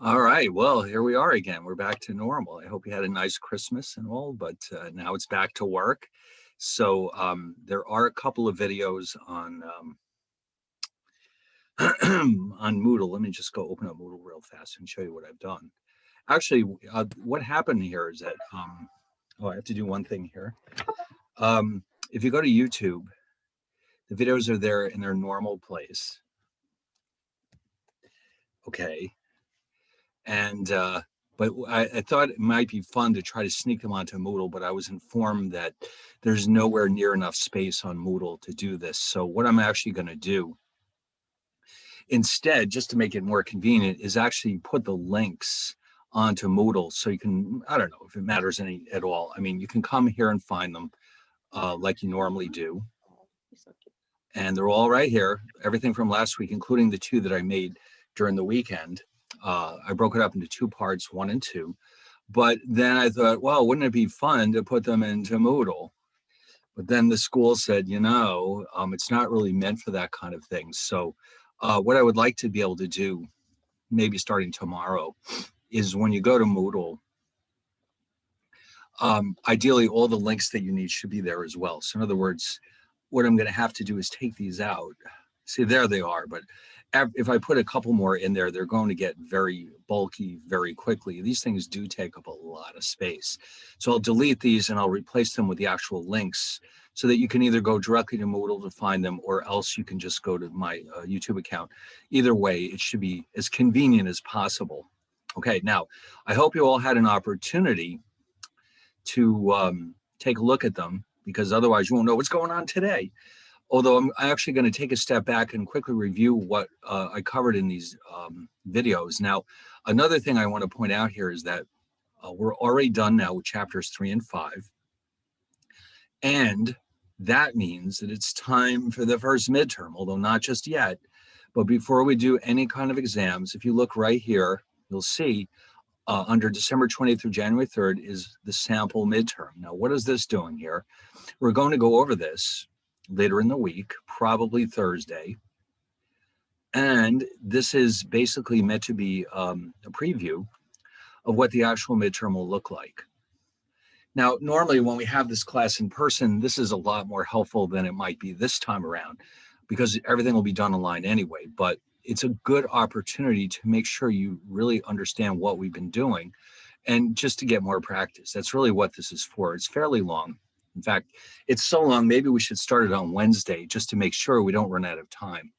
All right. Well, here we are again. We're back to normal. I hope you had a nice Christmas and all, but now it's back to work. So there are a couple of videos on on Moodle. Let me just go open up Moodle real fast and show you what I've done. Actually, what happened here is that oh, I have to do one thing here. If you go to YouTube, the videos are there in their normal place. Okay. And but I thought it might be fun to try to sneak them onto Moodle, but I was informed that there's nowhere near enough space on Moodle to do this. So what I'm actually going to do instead, just to make it more convenient, is actually put the links onto Moodle so you can, I don't know if it matters any at all. I mean, you can come here and find them like you normally do. And they're all right here, everything from last week, including the two that I made during the weekend. I broke it up into two parts, 1 and 2. But then I thought, well, wouldn't it be fun to put them into Moodle? But then the school said, it's not really meant for that kind of thing. So what I would like to be able to do, maybe starting tomorrow, is when you go to Moodle, ideally all the links that you need should be there as well. So in other words, what I'm going to have to do is take these out. See, there they are. But if I put a couple more in there, they're going to get very bulky very quickly. These things do take up a lot of space. So I'll delete these and I'll replace them with the actual links so that you can either go directly to Moodle to find them, or else you can just go to my YouTube account. Either way, it should be as convenient as possible. Okay, now, I hope you all had an opportunity to take a look at them, because otherwise you won't know what's going on today. Although I'm actually going to take a step back and quickly review what I covered in these videos. Now, another thing I want to point out here is that we're already done now with chapters 3 and 5. And that means that it's time for the first midterm, although not just yet. But before we do any kind of exams, if you look right here, you'll see under December 20th through January 3rd is the sample midterm. Now, what is this doing here? We're going to go over this later in the week, probably Thursday. And this is basically meant to be a preview of what the actual midterm will look like. Now, normally when we have this class in person, this is a lot more helpful than it might be this time around, because everything will be done online anyway. But it's a good opportunity to make sure you really understand what we've been doing and just to get more practice. That's really what this is for. It's fairly long. In fact, it's so long, maybe we should start it on Wednesday just to make sure we don't run out of time.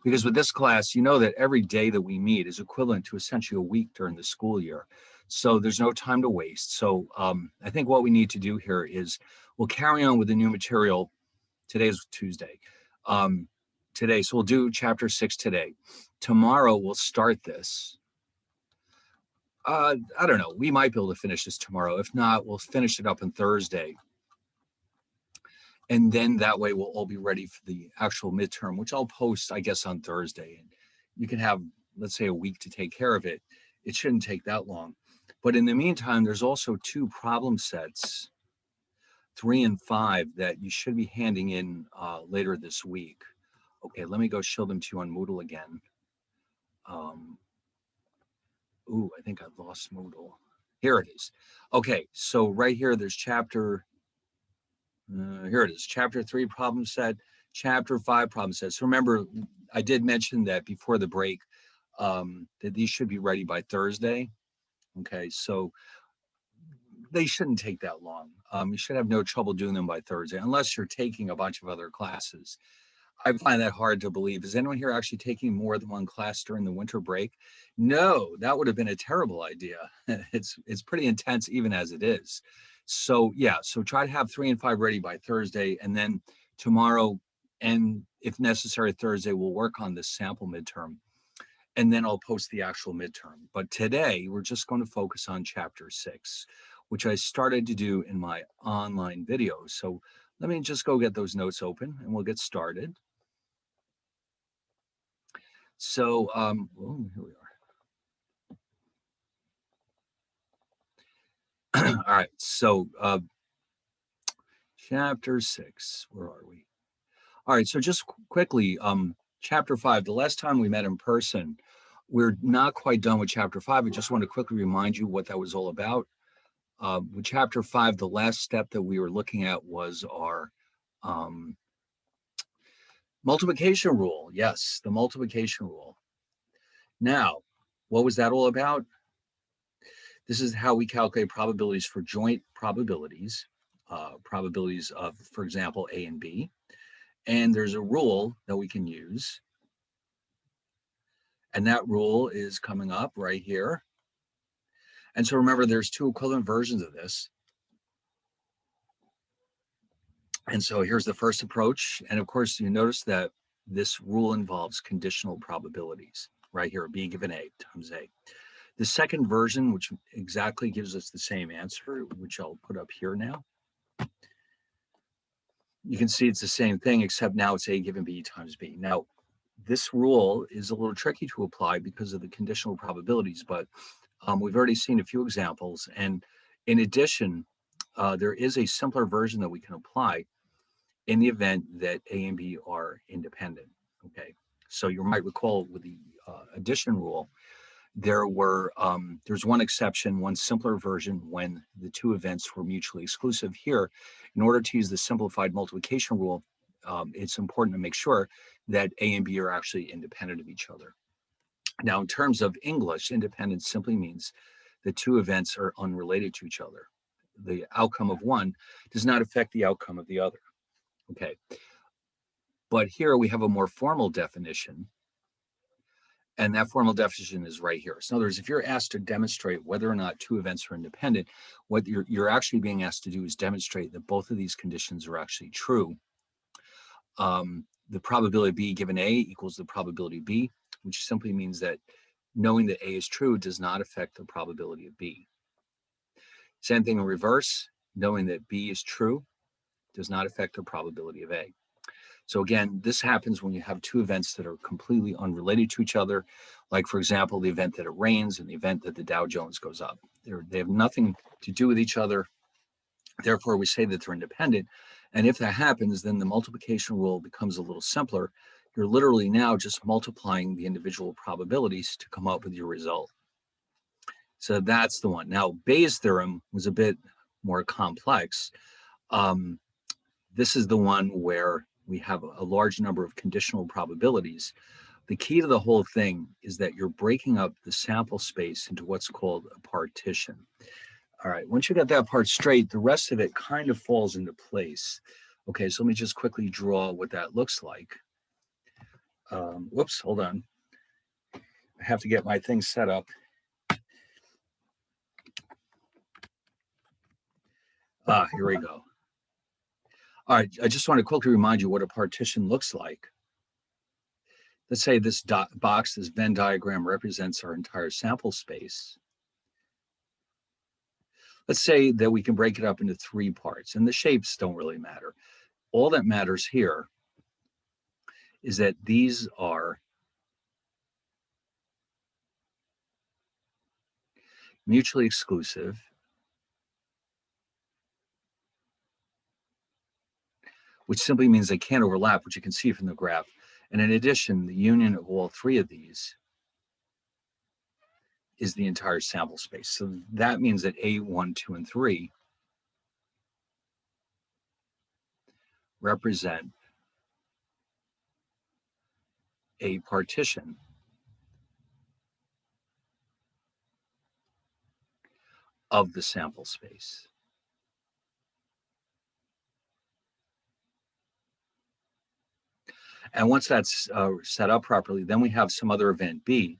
Because with this class, you know that every day that we meet is equivalent to essentially a week during the school year. So there's no time to waste. So I think what we need to do here is we'll carry on with the new material. Today's Tuesday. Today, so we'll do chapter 6 today. Tomorrow we'll start this. I don't know, we might be able to finish this tomorrow. If not, we'll finish it up on Thursday. And then that way we'll all be ready for the actual midterm, which I'll post, I guess, on Thursday. And you can have, let's say, a week to take care of it. It shouldn't take that long. But in the meantime, there's also 2 problem sets, 3 and 5, that you should be handing in later this week. Okay, let me go show them to you on Moodle again. I think I've lost Moodle. Here it is. Okay, so right here, there's chapter, here it is, chapter 3 problem set, chapter 5 problem set. So remember, I did mention that before the break, that these should be ready by Thursday. Okay, so they shouldn't take that long. You should have no trouble doing them by Thursday, unless you're taking a bunch of other classes. I find that hard to believe. Is anyone here actually taking more than one class during the winter break? No, that would have been a terrible idea. It's pretty intense even as it is. So yeah, so try to have 3 and 5 ready by Thursday, and then tomorrow, and if necessary Thursday, we'll work on this sample midterm, and then I'll post the actual midterm. But today we're just going to focus on chapter 6, which I started to do in my online video. So let me just go get those notes open and we'll get started. So, here we are. All right, so chapter 6, where are we? All right, so just quickly, chapter 5, the last time we met in person, We're not quite done with chapter 5. I just want to quickly remind you what that was all about. With chapter 5, the last step that we were looking at was our multiplication rule. Yes, the multiplication rule. Now, what was that all about? This is how we calculate probabilities for joint probabilities, probabilities of, for example, A and B. And there's a rule that we can use. And that rule is coming up right here. And so remember, there's two equivalent versions of this. And so here's the first approach. And of course, you notice that this rule involves conditional probabilities right here, B given A times A. The second version, which exactly gives us the same answer, which I'll put up here now. You can see it's the same thing, except now it's A given B times B. Now, this rule is a little tricky to apply because of the conditional probabilities, but we've already seen a few examples. And in addition, there is a simpler version that we can apply in the event that A and B are independent. Okay, so you might recall with the addition rule, there's one exception, one simpler version when the two events were mutually exclusive. Here, in order to use the simplified multiplication rule, it's important to make sure that A and B are actually independent of each other. Now, in terms of English, independent simply means the two events are unrelated to each other. The outcome of one does not affect the outcome of the other. Okay, but here we have a more formal definition, and that formal definition is right here. So in other words, if you're asked to demonstrate whether or not two events are independent, what you're actually being asked to do is demonstrate that both of these conditions are actually true. The probability B given A equals the probability B, which simply means that knowing that A is true does not affect the probability of B. Same thing in reverse, knowing that B is true does not affect the probability of A. So again, this happens when you have two events that are completely unrelated to each other, like, for example, the event that it rains and the event that the Dow Jones goes up. They have nothing to do with each other. Therefore, we say that they're independent. And if that happens, then the multiplication rule becomes a little simpler. You're literally now just multiplying the individual probabilities to come up with your result. So that's the one. Now, Bayes' theorem was a bit more complex. This is the one where we have a large number of conditional probabilities. The key to the whole thing is that you're breaking up the sample space into what's called a partition. All right, once you got that part straight, the rest of it kind of falls into place. Okay, so let me just quickly draw what that looks like. Whoops, hold on. I have to get my thing set up. Here we go. All right, I just want to quickly remind you what a partition looks like. Let's say this box, this Venn diagram represents our entire sample space. Let's say that we can break it up into 3 parts, and the shapes don't really matter. All that matters here is that these are mutually exclusive, which simply means they can't overlap, which you can see from the graph. And in addition, the union of all 3 of these is the entire sample space. So that means that A1, 2, and 3 represent a partition of the sample space. And once that's set up properly, then we have some other event B,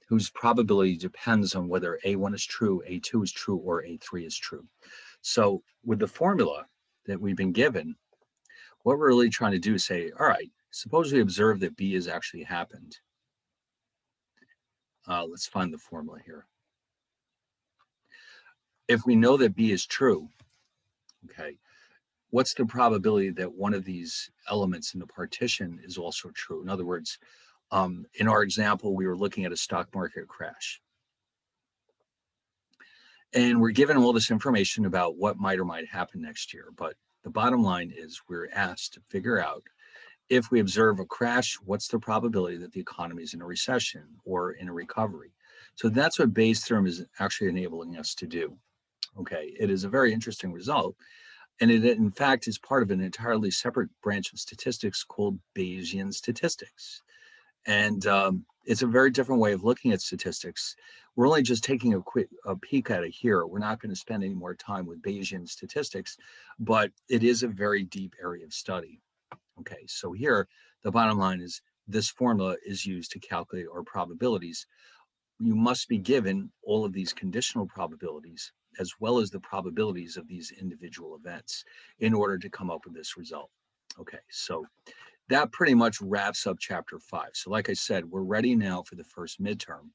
whose probability depends on whether A1 is true, A2 is true, or A3 is true. So with the formula that we've been given, what we're really trying to do is say, all right, suppose we observe that B has actually happened. Let's find the formula here. If we know that B is true, okay, what's the probability that one of these elements in the partition is also true? In other words, in our example, we were looking at a stock market crash. And we're given all this information about what might or might happen next year. But the bottom line is we're asked to figure out If we observe a crash, what's the probability that the economy is in a recession or in a recovery? So that's what Bayes' theorem is actually enabling us to do. Okay, it is a very interesting result. And it, in fact, is part of an entirely separate branch of statistics called Bayesian statistics. And it's a very different way of looking at statistics. We're only just taking a peek at it here. We're not going to spend any more time with Bayesian statistics, but it is a very deep area of study. Okay, so here, the bottom line is this formula is used to calculate our probabilities. You must be given all of these conditional probabilities as well as the probabilities of these individual events in order to come up with this result. Okay, so that pretty much wraps up chapter 5. So like I said, we're ready now for the first midterm.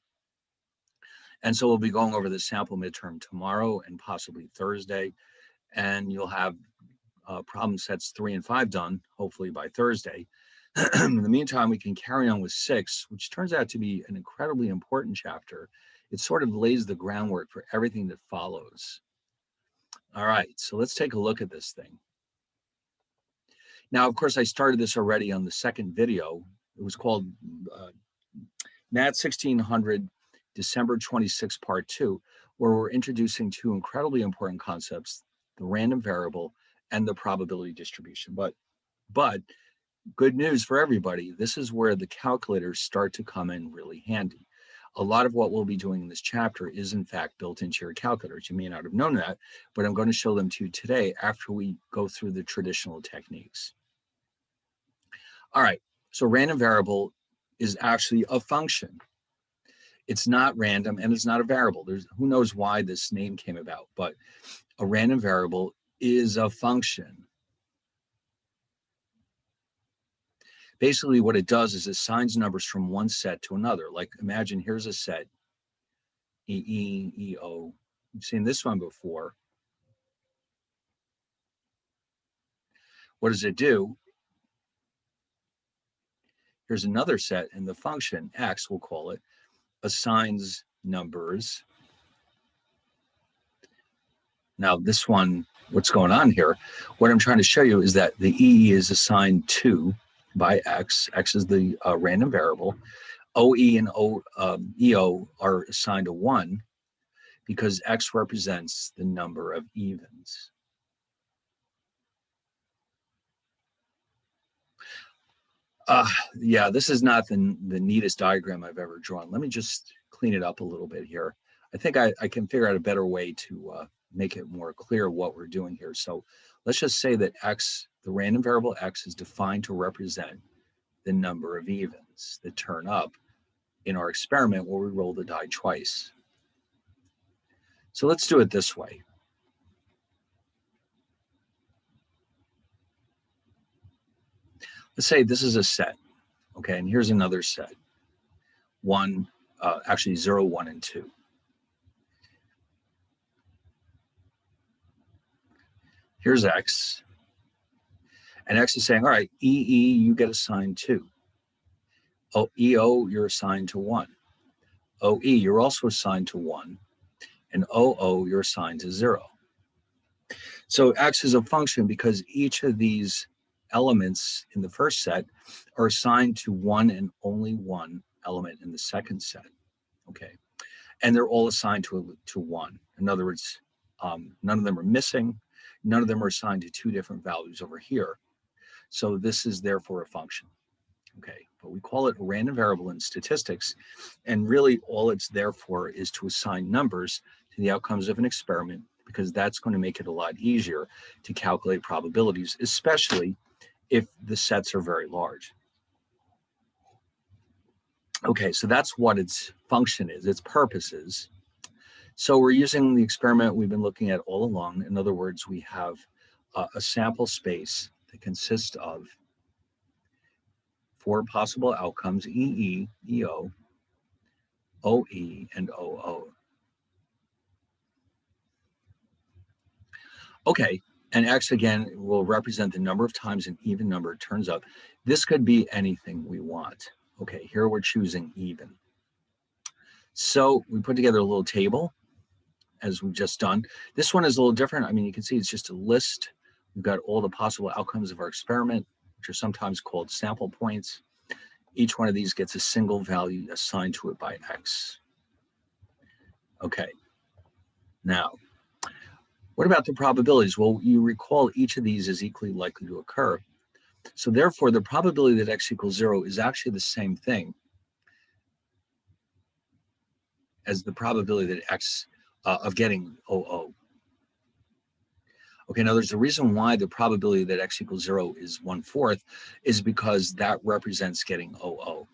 And so we'll be going over the sample midterm tomorrow and possibly Thursday. And you'll have problem sets 3 and 5 done, hopefully by Thursday. In the meantime, we can carry on with 6, which turns out to be an incredibly important chapter. It sort of lays the groundwork for everything that follows. All right, so let's take a look at this thing. Now, of course, I started this already on the second video. It was called Nat 1600, December 26, Part 2, where we're introducing 2 incredibly important concepts, the random variable and the probability distribution. But good news for everybody, this is where the calculators start to come in really handy. A lot of what we'll be doing in this chapter is in fact built into your calculators. You may not have known that, but I'm going to show them to you today after we go through the traditional techniques. All right, so random variable is actually a function. It's not random and it's not a variable. Who knows why this name came about, but a random variable is a function. Basically, what it does is it assigns numbers from one set to another. Like imagine here's a set, EE, EO. You've seen this one before. What does it do? Here's another set, and the function, x, we'll call it, assigns numbers. Now, this one, what's going on here, what I'm trying to show you is that the EE is assigned 2 by x. X is the random variable. OE and EO are assigned to 1 because x represents the number of evens. Yeah, this is not the neatest diagram I've ever drawn. Let me just clean it up a little bit here. I think I can figure out a better way to make it more clear what we're doing here. So let's just say that x, the random variable x, is defined to represent the number of evens that turn up in our experiment where we roll the die twice. So let's do it this way. Let's say this is a set, okay, and here's another set. 1, actually 0, 1, and 2. Here's x, and x is saying, all right, EE, you get assigned 2. EO, you're assigned to 1. OE, you're also assigned to 1. And OO, you're assigned to 0. So x is a function because each of these elements in the first set are assigned to one and only one element in the second set, okay? And they're all assigned to 1. In other words, none of them are missing. None of them are assigned to 2 different values over here. So this is therefore a function, okay? But we call it a random variable in statistics. And really all it's there for is to assign numbers to the outcomes of an experiment, because that's going to make it a lot easier to calculate probabilities, especially if the sets are very large. Okay, so that's what its function is, its purpose is. So we're using the experiment we've been looking at all along. In other words, we have a sample space that consists of 4 possible outcomes, EE, EO, OE, and OO. Okay, and x again will represent the number of times an even number turns up. This could be anything we want. Okay, here we're choosing even. So we put together a little table as we've just done. This one is a little different. I mean, you can see it's just a list. We've got all the possible outcomes of our experiment. which are sometimes called sample points. Each one of these gets a single value assigned to it by X. Okay, now, what about the probabilities? Well, you recall each of these is equally likely to occur. So therefore, the probability that X equals 0 is actually the same thing as the probability that X of getting 00. Okay, now there's a reason why the probability that X equals 0 is 1/4 is because that represents getting 00,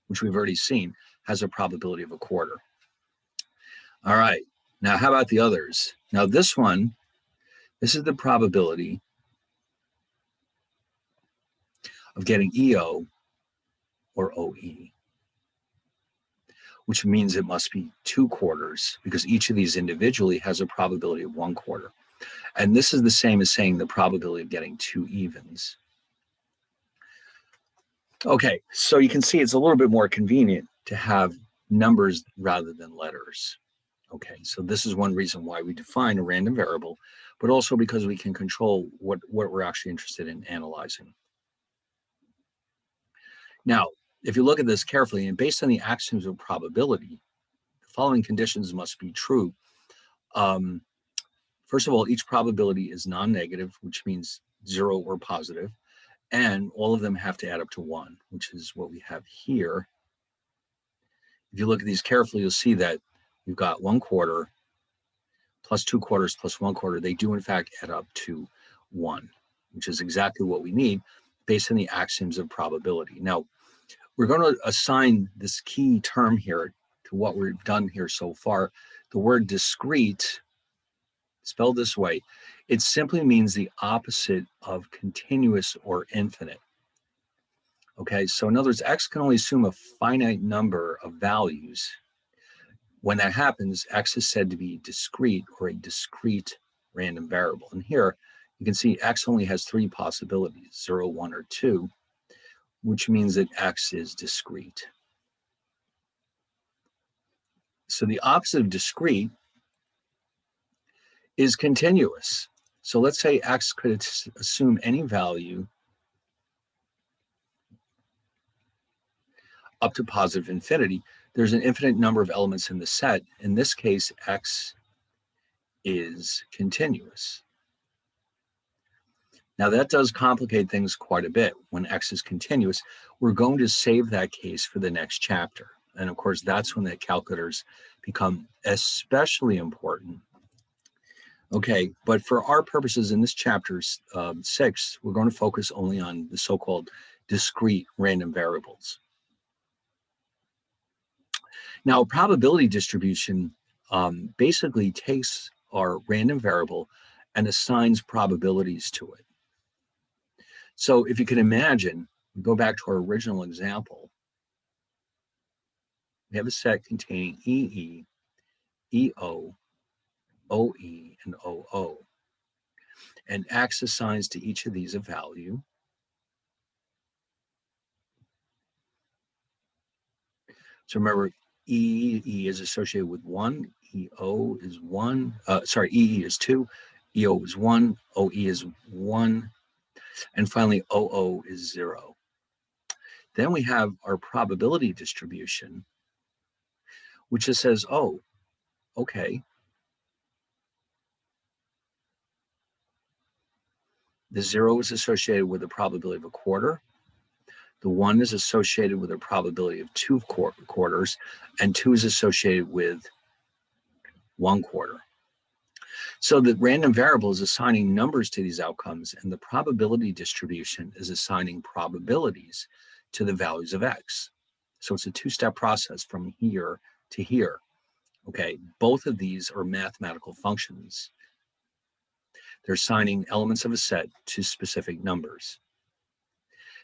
which we've already seen has a probability of 1/4. All right, now how about the others? Now this one, this is the probability of getting EO or OE, which means it must be 2/4 because each of these individually has a probability of 1/4. And this is the same as saying the probability of getting 2 evens. Okay, so you can see it's a little bit more convenient to have numbers rather than letters. Okay, so this is one reason why we define a random variable, but also because we can control what we're actually interested in analyzing. Now, if you look at this carefully, and based on the axioms of probability, the following conditions must be true. First of all, each probability is non-negative, which means 0 or positive, and all of them have to add up to 1, which is what we have here. If you look at these carefully, you'll see that we've got 1/4 plus 2/4 plus 1/4. They do, in fact, add up to 1, which is exactly what we need based on the axioms of probability. Now, we're going to assign this key term here to what we've done here so far. The word discrete, spelled this way, it simply means the opposite of continuous or infinite. Okay, so in other words, X can only assume a finite number of values. When that happens, X is said to be discrete or a discrete random variable. And here you can see X only has 3 possibilities, 0, 1, or 2, which means that X is discrete. So the opposite of discrete is continuous. So let's say X could assume any value up to positive infinity. There's an infinite number of elements in the set. In this case, X is continuous. Now that does complicate things quite a bit. When X is continuous, we're going to save that case for the next chapter. And of course, that's when the calculators become especially important. Okay, but for our purposes in this chapter 6, we're going to focus only on the so-called discrete random variables. Now, a probability distribution basically takes our random variable and assigns probabilities to it. So if you can imagine, we go back to our original example. We have a set containing EE, EO, OE, and OO. And X assigns to each of these a value. So remember, EE is associated with 1, EO is 1, EE is 2, EO is 1, OE is 1, and finally OO is 0. Then we have our probability distribution, which just says, oh, okay, the 0 is associated with a probability of 1/4. The 1 is associated with a probability of 2/4, and 2 is associated with 1/4. So the random variable is assigning numbers to these outcomes, and the probability distribution is assigning probabilities to the values of X. So it's a 2-step process from here to here. Okay, both of these are mathematical functions. They're assigning elements of a set to specific numbers.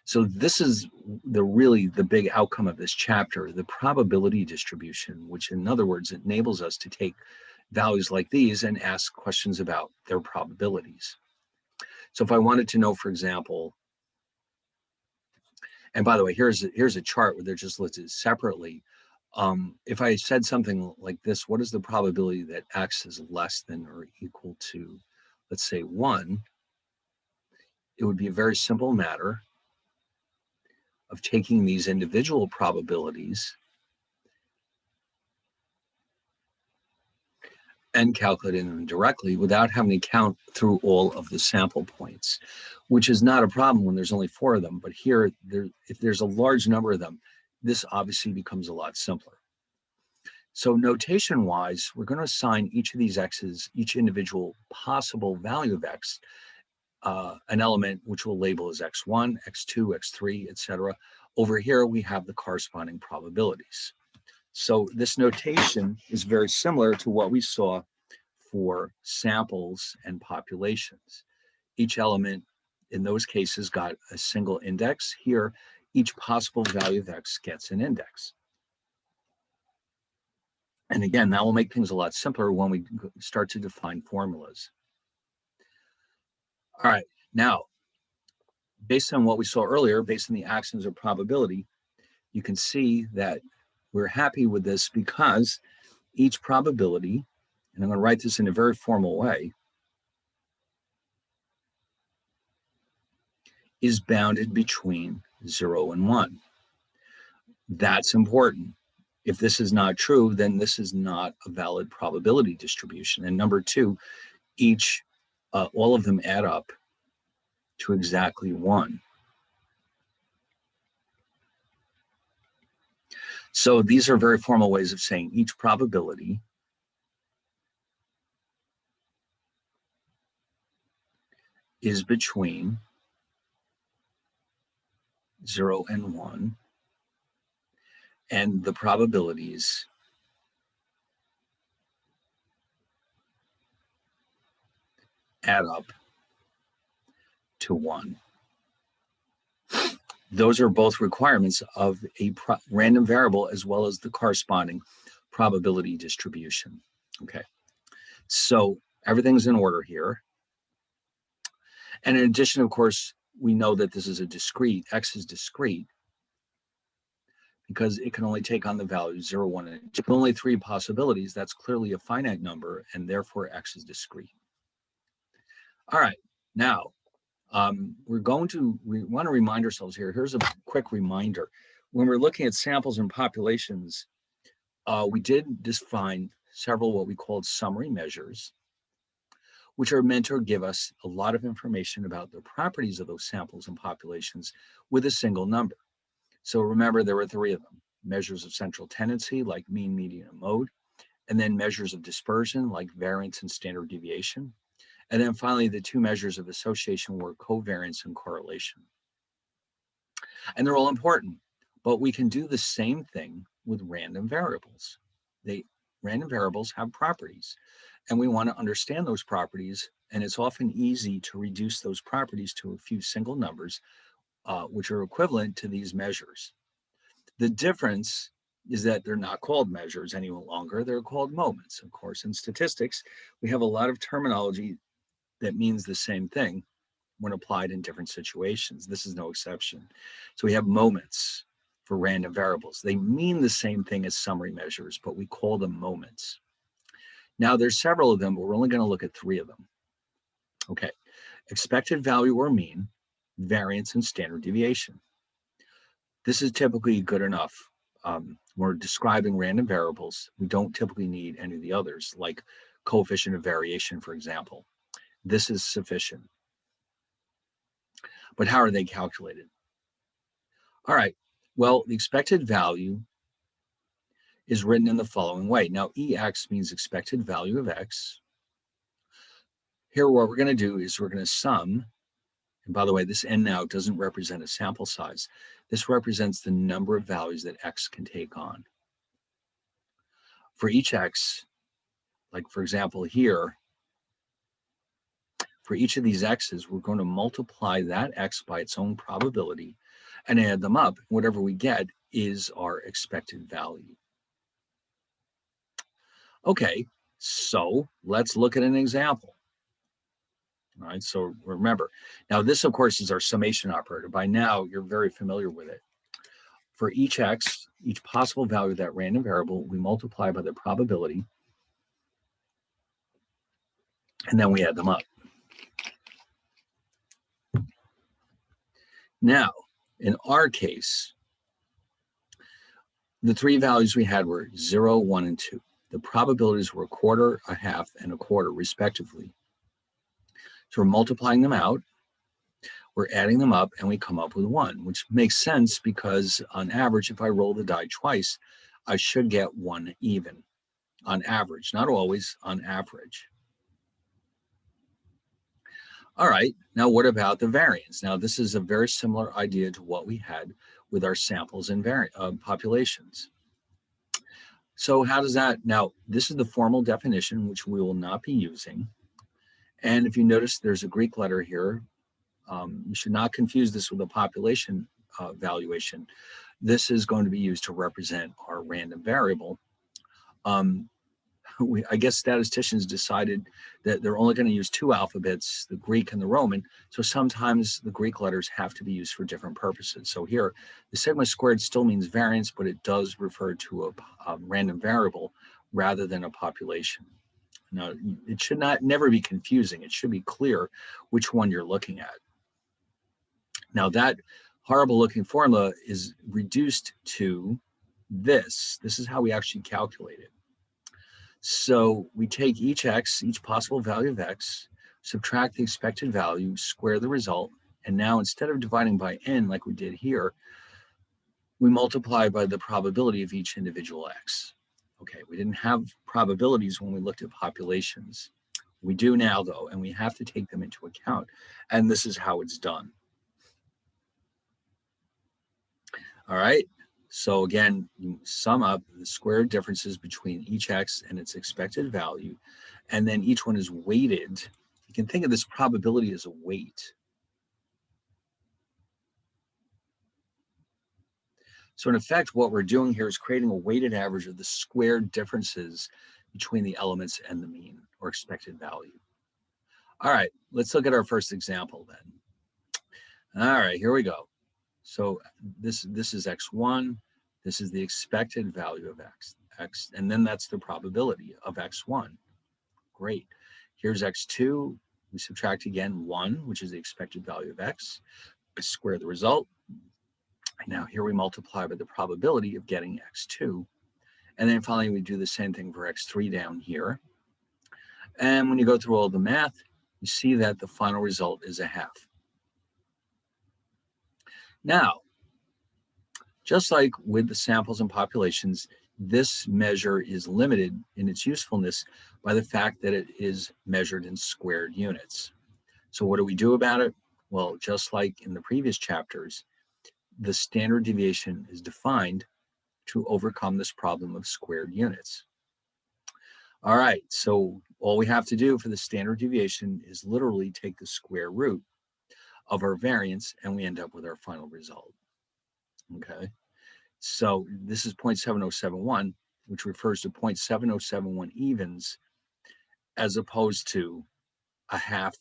So this is really the big outcome of this chapter, the probability distribution, which in other words, enables us to take values like these and ask questions about their probabilities. So if I wanted to know, for example, and by the way, here's a chart where they're just listed separately. If I said something like this, what is the probability that X is less than or equal to, let's say, 1? it would be a very simple matter of taking these individual probabilities and calculating them directly without having to count through all of the sample points, which is not a problem when there's only 4 of them. But here, if there's a large number of them, this obviously becomes a lot simpler. So notation-wise, we're going to assign each of these x's, each individual possible value of x, an element which we'll label as x1, x2, x3, etc. Over here, we have the corresponding probabilities. So this notation is very similar to what we saw for samples and populations. Each element in those cases got a single index. Here, each possible value of x gets an index. And again, that will make things a lot simpler when we start to define formulas. All right, now, based on what we saw earlier, based on the axioms of probability, you can see that we're happy with this because each probability, and I'm going to write this in a very formal way, is bounded between 0 and 1. That's important. If this is not true, then this is not a valid probability distribution. And number 2, all of them add up to exactly 1. So these are very formal ways of saying each probability is between 0 and 1, and the probabilities add up to 1. Those are both requirements of a random variable as well as the corresponding probability distribution. Okay, so everything's in order here. And in addition, of course, we know that this is a discrete, x is discrete, because it can only take on the values 0, 1, and 2. Only 3 possibilities. That's clearly a finite number, and therefore x is discrete. All right, now we want to remind ourselves here. Here's a quick reminder. When we're looking at samples and populations, we did define several what we called summary measures, which are meant to give us a lot of information about the properties of those samples and populations with a single number. So remember, there were 3 of them: measures of central tendency, like mean, median, and mode, and then measures of dispersion, like variance and standard deviation. And then finally, the 2 measures of association were covariance and correlation. And they're all important, but we can do the same thing with random variables. Random variables have properties, and we want to understand those properties, and it's often easy to reduce those properties to a few single numbers, which are equivalent to these measures. The difference is that they're not called measures any longer, they're called moments. Of course, in statistics, we have a lot of terminology that means the same thing when applied in different situations. This is no exception. So we have moments for random variables. They mean the same thing as summary measures, but we call them moments. Now there's several of them, but we're only going to look at 3 of them. Okay, expected value or mean, variance, and standard deviation. This is typically good enough. We're describing random variables. We don't typically need any of the others, like coefficient of variation, for example. This is sufficient. But how are they calculated? All right, well, the expected value is written in the following way. Now, EX means expected value of X. Here, what we're going to do is we're going to sum, and by the way, this N now doesn't represent a sample size. This represents the number of values that X can take on. For each X, like for example here, for each of these X's, we're going to multiply that X by its own probability and add them up. Whatever we get is our expected value. Okay, so let's look at an example. All right, so remember, now this, of course, is our summation operator. By now, you're very familiar with it. For each X, each possible value of that random variable, we multiply by the probability, and then we add them up. Now, in our case, the three values we had were 0, 1, and 2. The probabilities were a quarter, a half, and a quarter, respectively. So we're multiplying them out, we're adding them up, and we come up with 1, which makes sense because on average, if I roll the die twice, I should get 1 even on average, not always, on average. All right, now what about the variance? Now, this is a very similar idea to what we had with our samples and populations. So how does that, now this is the formal definition, which we will not be using. And if you notice, there's a Greek letter here. You should not confuse this with a population valuation. This is going to be used to represent our random variable. I guess statisticians decided that they're only going to use two alphabets, the Greek and the Roman. So sometimes the Greek letters have to be used for different purposes. So here, the sigma squared still means variance, but it does refer to a random variable rather than a population. Now, it should never be confusing. It should be clear which one you're looking at. Now, that horrible looking formula is reduced to this. This is how we actually calculate it. So we take each x, each possible value of x, subtract the expected value, square the result, and now instead of dividing by n like we did here, we multiply by the probability of each individual x. Okay, we didn't have probabilities when we looked at populations. We do now, though, and we have to take them into account. And this is how it's done. All right. So again, you sum up the squared differences between each x and its expected value, and then each one is weighted. You can think of this probability as a weight. So in effect, what we're doing here is creating a weighted average of the squared differences between the elements and the mean or expected value. All right, let's look at our first example then. All right, here we go. So this is x1, this is the expected value of x, and then that's the probability of x1. Great. Here's x2, we subtract again 1, which is the expected value of x, we square the result. Now here we multiply by the probability of getting x2, and then finally we do the same thing for x3 down here. And when you go through all the math, you see that the final result is a half. Now, just like with the samples and populations, this measure is limited in its usefulness by the fact that it is measured in squared units. So what do we do about it? Well, just like in the previous chapters, the standard deviation is defined to overcome this problem of squared units. All right, so all we have to do for the standard deviation is literally take the square root of our variance, and we end up with our final result. Okay, so this is 0.7071, which refers to 0.7071 evens as opposed to a half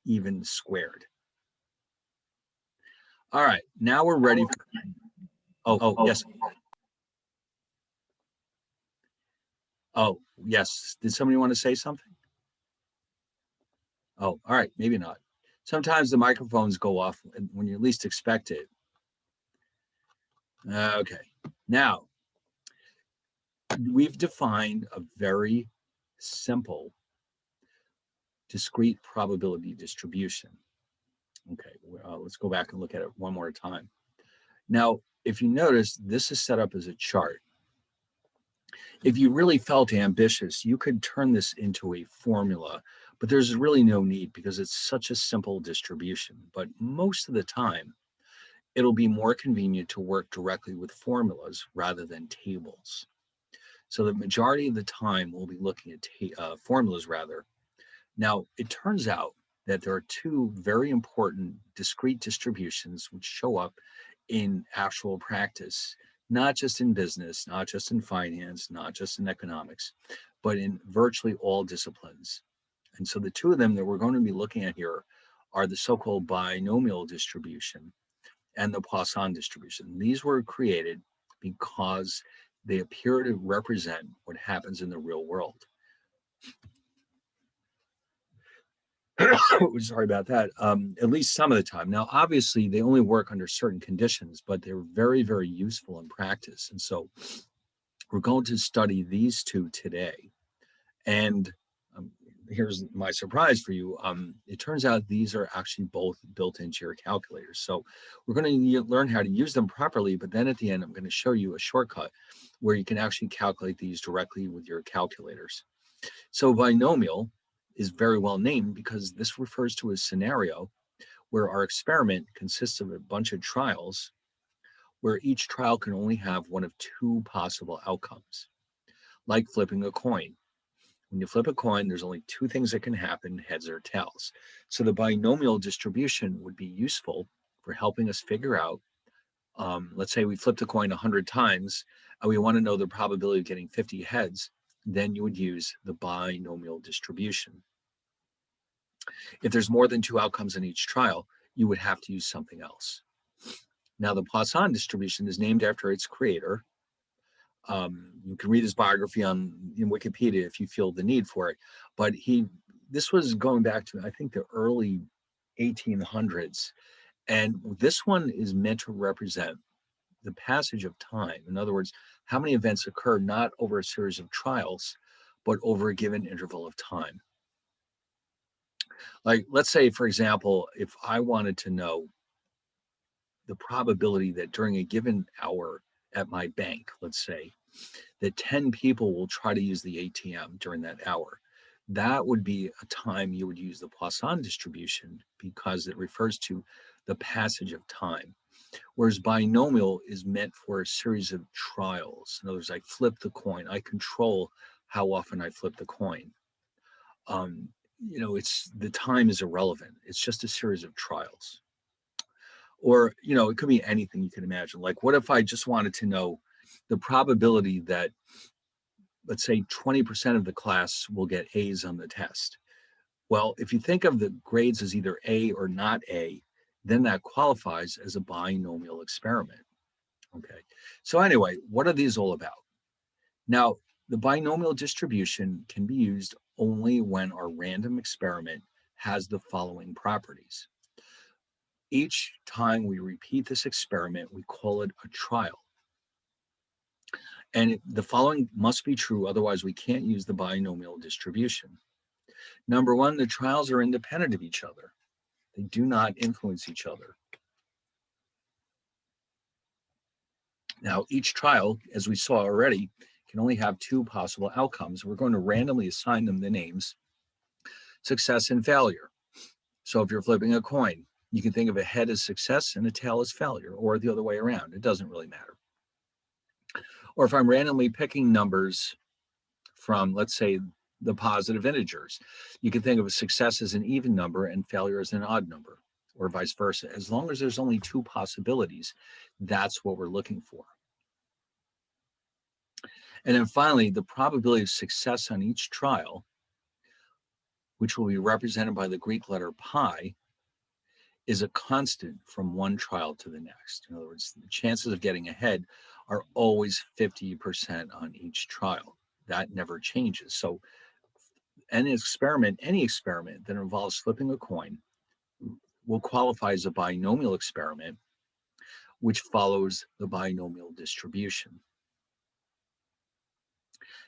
even squared. All right, now we're ready for, yes. Oh, yes, did somebody want to say something? Oh, all right, maybe not. Sometimes the microphones go off when you least expect it. Okay, now we've defined a very simple discrete probability distribution. Okay, let's go back and look at it one more time. Now, if you notice, this is set up as a chart. If you really felt ambitious, you could turn this into a formula, but there's really no need because it's such a simple distribution. But most of the time, it'll be more convenient to work directly with formulas rather than tables. So the majority of the time, we'll be looking at formulas rather. Now, it turns out that there are two very important discrete distributions which show up in actual practice, not just in business, not just in finance, not just in economics, but in virtually all disciplines. And so the two of them that we're going to be looking at here are the so-called binomial distribution and the Poisson distribution. These were created because they appear to represent what happens in the real world. Sorry about that. At least some of the time. Now, obviously, they only work under certain conditions, but they're very, very useful in practice. And so we're going to study these two today. And um, here's my surprise for you. It turns out these are actually both built into your calculators. So we're going to learn how to use them properly, but then at the end, I'm going to show you a shortcut where you can actually calculate these directly with your calculators. So binomial is very well named because this refers to a scenario where our experiment consists of a bunch of trials where each trial can only have one of two possible outcomes, like flipping a coin. When you flip a coin, there's only two things that can happen, heads or tails. So the binomial distribution would be useful for helping us figure out, let's say we flipped a coin 100 times and we want to know the probability of getting 50 heads, then you would use the binomial distribution. If there's more than two outcomes in each trial, you would have to use something else. Now, the Poisson distribution is named after its creator. You can read his biography in Wikipedia if you feel the need for it. But this was going back to, I think, the early 1800s. And this one is meant to represent the passage of time. In other words, how many events occur not over a series of trials, but over a given interval of time. Like, let's say, for example, if I wanted to know the probability that during a given hour at my bank, let's say, that 10 people will try to use the ATM during that hour, that would be a time you would use the Poisson distribution because it refers to the passage of time. Whereas binomial is meant for a series of trials. In other words, I flip the coin, I control how often I flip the coin. It's the time is irrelevant. It's just a series of trials. Or, it could be anything you can imagine. Like, what if I just wanted to know the probability that, let's say, 20% of the class will get A's on the test? Well, if you think of the grades as either A or not A, then that qualifies as a binomial experiment. Okay. So anyway, what are these all about? Now, the binomial distribution can be used only when our random experiment has the following properties. Each time we repeat this experiment, we call it a trial. And the following must be true, otherwise we can't use the binomial distribution. Number one, the trials are independent of each other. They do not influence each other. Now, each trial, as we saw already, can only have two possible outcomes. We're going to randomly assign them the names, success and failure. So if you're flipping a coin, you can think of a head as success and a tail as failure, or the other way around. It doesn't really matter. Or if I'm randomly picking numbers from, let's say, the positive integers, you can think of a success as an even number and failure as an odd number, or vice versa. As long as there's only two possibilities, that's what we're looking for. And then finally, the probability of success on each trial, which will be represented by the Greek letter pi, is a constant from one trial to the next. In other words, the chances of getting ahead are always 50% on each trial. That never changes. So any experiment that involves flipping a coin will qualify as a binomial experiment, which follows the binomial distribution.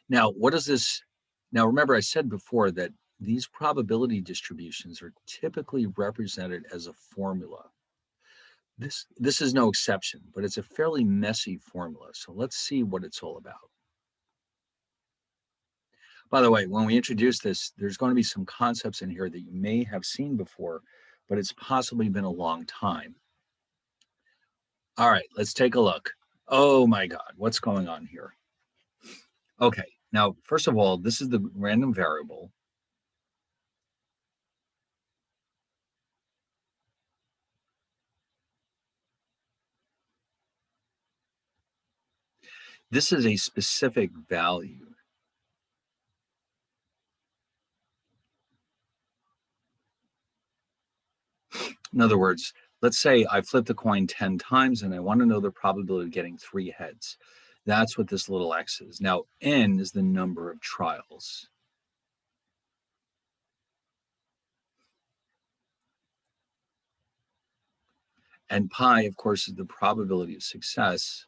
Now, what is this? Now, remember, I said before that these probability distributions are typically represented as a formula. This is no exception, but it's a fairly messy formula. So let's see what it's all about. By the way, when we introduce this, there's going to be some concepts in here that you may have seen before, but it's possibly been a long time. All right, let's take a look. Oh my God, what's going on here? Okay, now, first of all, this is the random variable. This is a specific value. In other words, let's say I flip the coin 10 times and I want to know the probability of getting 3 heads. That's what this little x is. Now, n is the number of trials. And pi, of course, is the probability of success.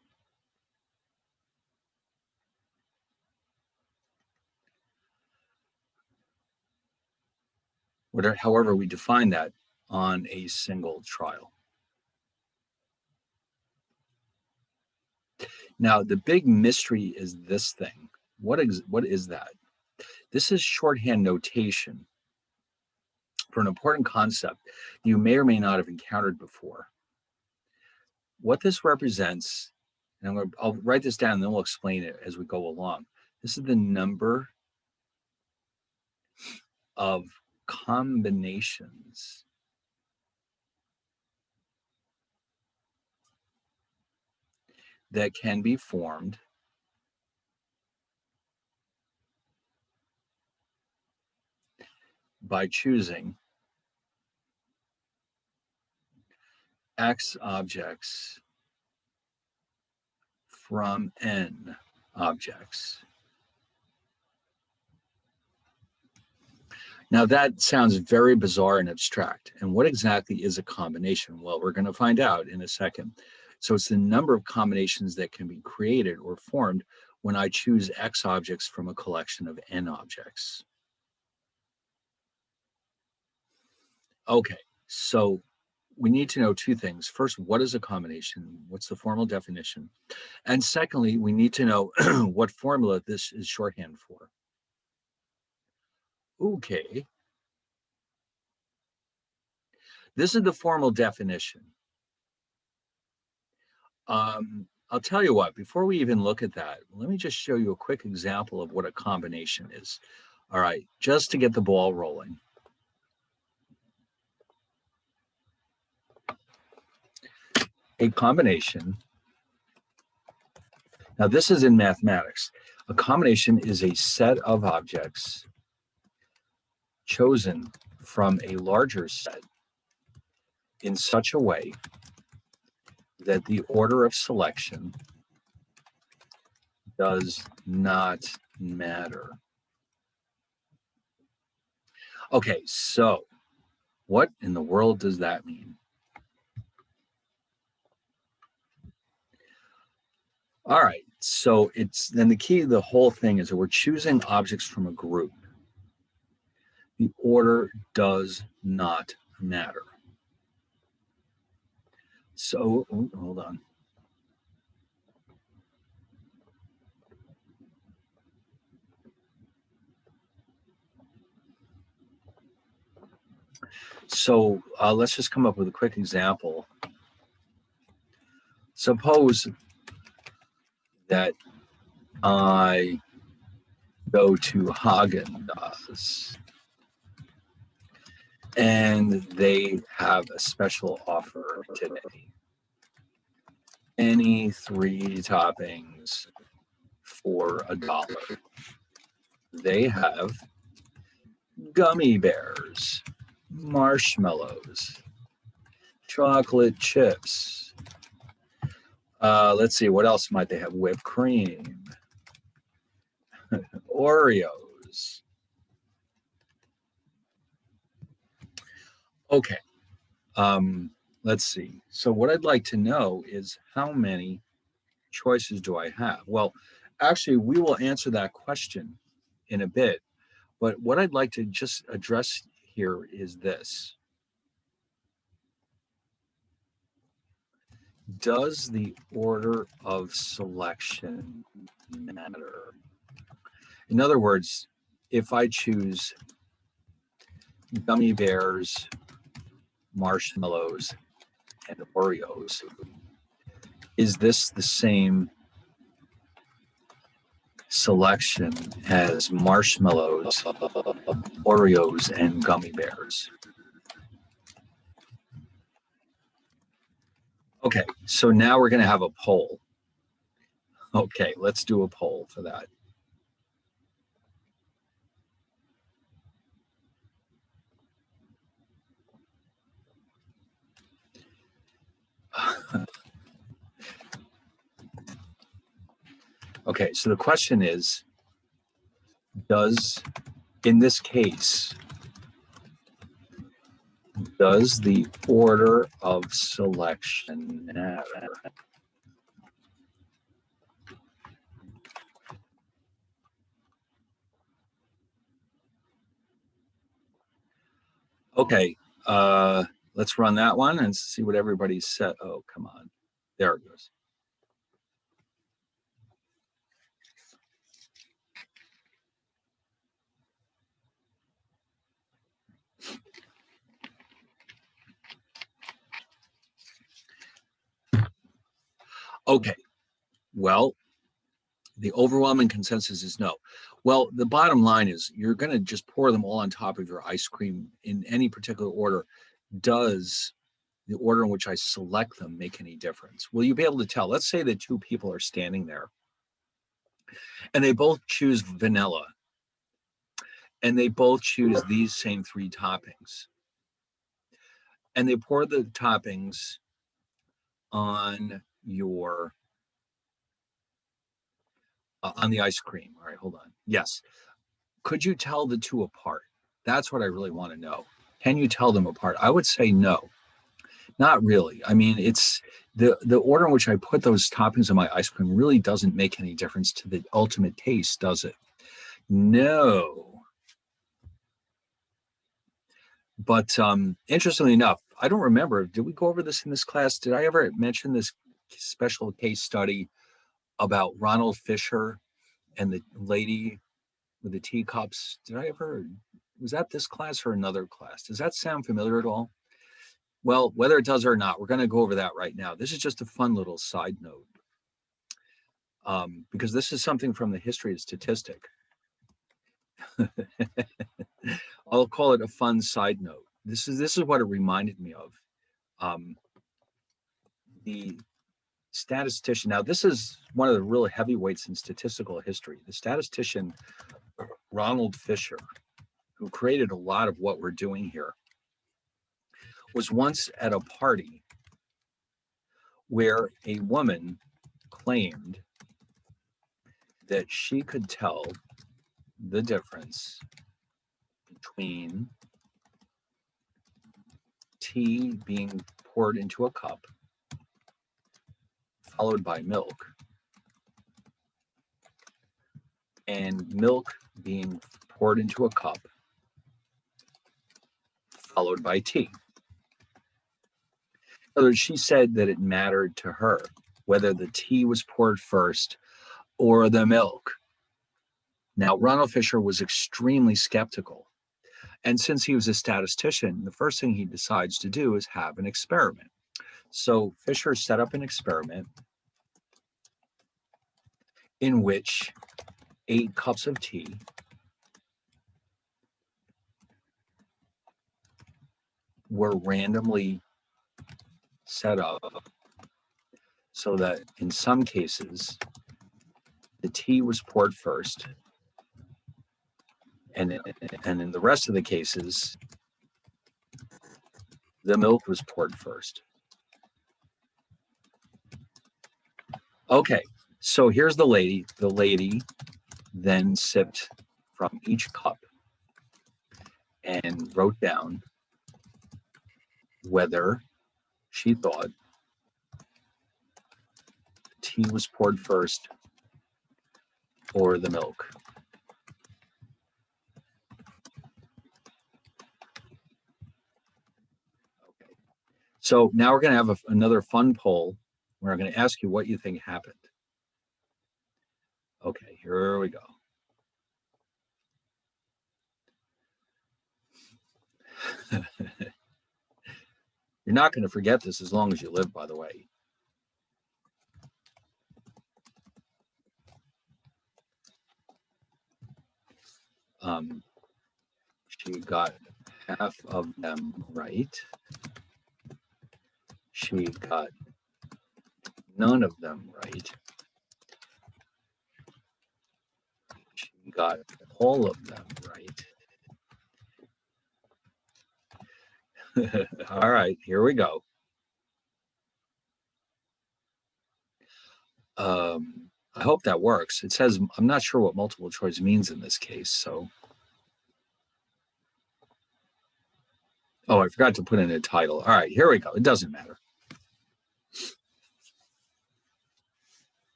However we define that on a single trial. Now, the big mystery is this thing. What is that? This is shorthand notation for an important concept you may or may not have encountered before. What this represents, and I'll write this down and then we'll explain it as we go along. This is the number of combinations that can be formed by choosing X objects from N objects. Now that sounds very bizarre and abstract. And what exactly is a combination? Well, we're going to find out in a second. So it's the number of combinations that can be created or formed when I choose X objects from a collection of N objects. Okay, so we need to know two things. First, what is a combination? What's the formal definition? And secondly, we need to know what formula this is shorthand for. Okay. This is the formal definition. I'll tell you what, before we even look at that, let me just show you a quick example of what a combination is. All right, just to get the ball rolling. A combination, now this is in mathematics. A combination is a set of objects chosen from a larger set in such a way that the order of selection does not matter. Okay, so what in the world does that mean? All right, so then the key to the whole thing is that we're choosing objects from a group. The order does not matter. So, hold on. So let's just come up with a quick example. Suppose that I go to Haagen-Dazs and they have a special offer today. Any 3 toppings for $1. They have gummy bears, marshmallows, chocolate chips. Let's see, what else might they have? Whipped cream, Oreos. Okay, let's see. So what I'd like to know is how many choices do I have? Well, actually, we will answer that question in a bit. But what I'd like to just address here is this. Does the order of selection matter? In other words, if I choose gummy bears, marshmallows, and Oreos, is this the same selection as marshmallows, Oreos, and gummy bears? Okay, so now we're going to have a poll. Okay, let's do a poll for that. Okay, so the question is, in this case, Does the order of selection matter? Okay, let's run that one and see what everybody said. Oh, come on. There it goes. Okay, well, the overwhelming consensus is no. Well, the bottom line is you're going to just pour them all on top of your ice cream in any particular order. Does the order in which I select them make any difference? Will you be able to tell? Let's say that two people are standing there and they both choose vanilla and they both choose these same three toppings. And they pour the toppings on your on the ice cream. All right, hold on. Yes. Could you tell the two apart? That's what I really want to know. Can you tell them apart? I would say no. Not really. I mean, it's the order in which I put those toppings on my ice cream really doesn't make any difference to the ultimate taste, does it? No. But interestingly enough, I don't remember. Did we go over this in this class? Did I ever mention this special case study about Ronald Fisher and the lady with the teacups? Did I ever? Was that this class or another class? Does that sound familiar at all? Well, whether it does or not, we're going to go over that right now. This is just a fun little side note, because this is something from the history of statistic. I'll call it a fun side note. This is what it reminded me of. The statistician. Now, this is one of the real heavyweights in statistical history. The statistician Ronald Fisher, who created a lot of what we're doing here, was once at a party where a woman claimed that she could tell the difference between tea being poured into a cup followed by milk and milk being poured into a cup followed by tea. In other words, she said that it mattered to her whether the tea was poured first or the milk. Now, Ronald Fisher was extremely skeptical. And since he was a statistician, the first thing he decides to do is have an experiment. So Fisher set up an experiment in which 8 cups of tea were randomly set up so that in some cases the tea was poured first, and in the rest of the cases the milk was poured first. Okay, so here's the lady. The lady then sipped from each cup and wrote down whether she thought tea was poured first or the milk. Okay. So now we're going to have another fun poll where I'm going to ask you what you think happened. Okay, here we go. You're not going to forget this as long as you live, by the way. She got half of them right. She got none of them right. She got all of them right. All right, here we go. I hope that works. It says, I'm not sure what multiple choice means in this case, so. Oh, I forgot to put in a title. All right, here we go. It doesn't matter.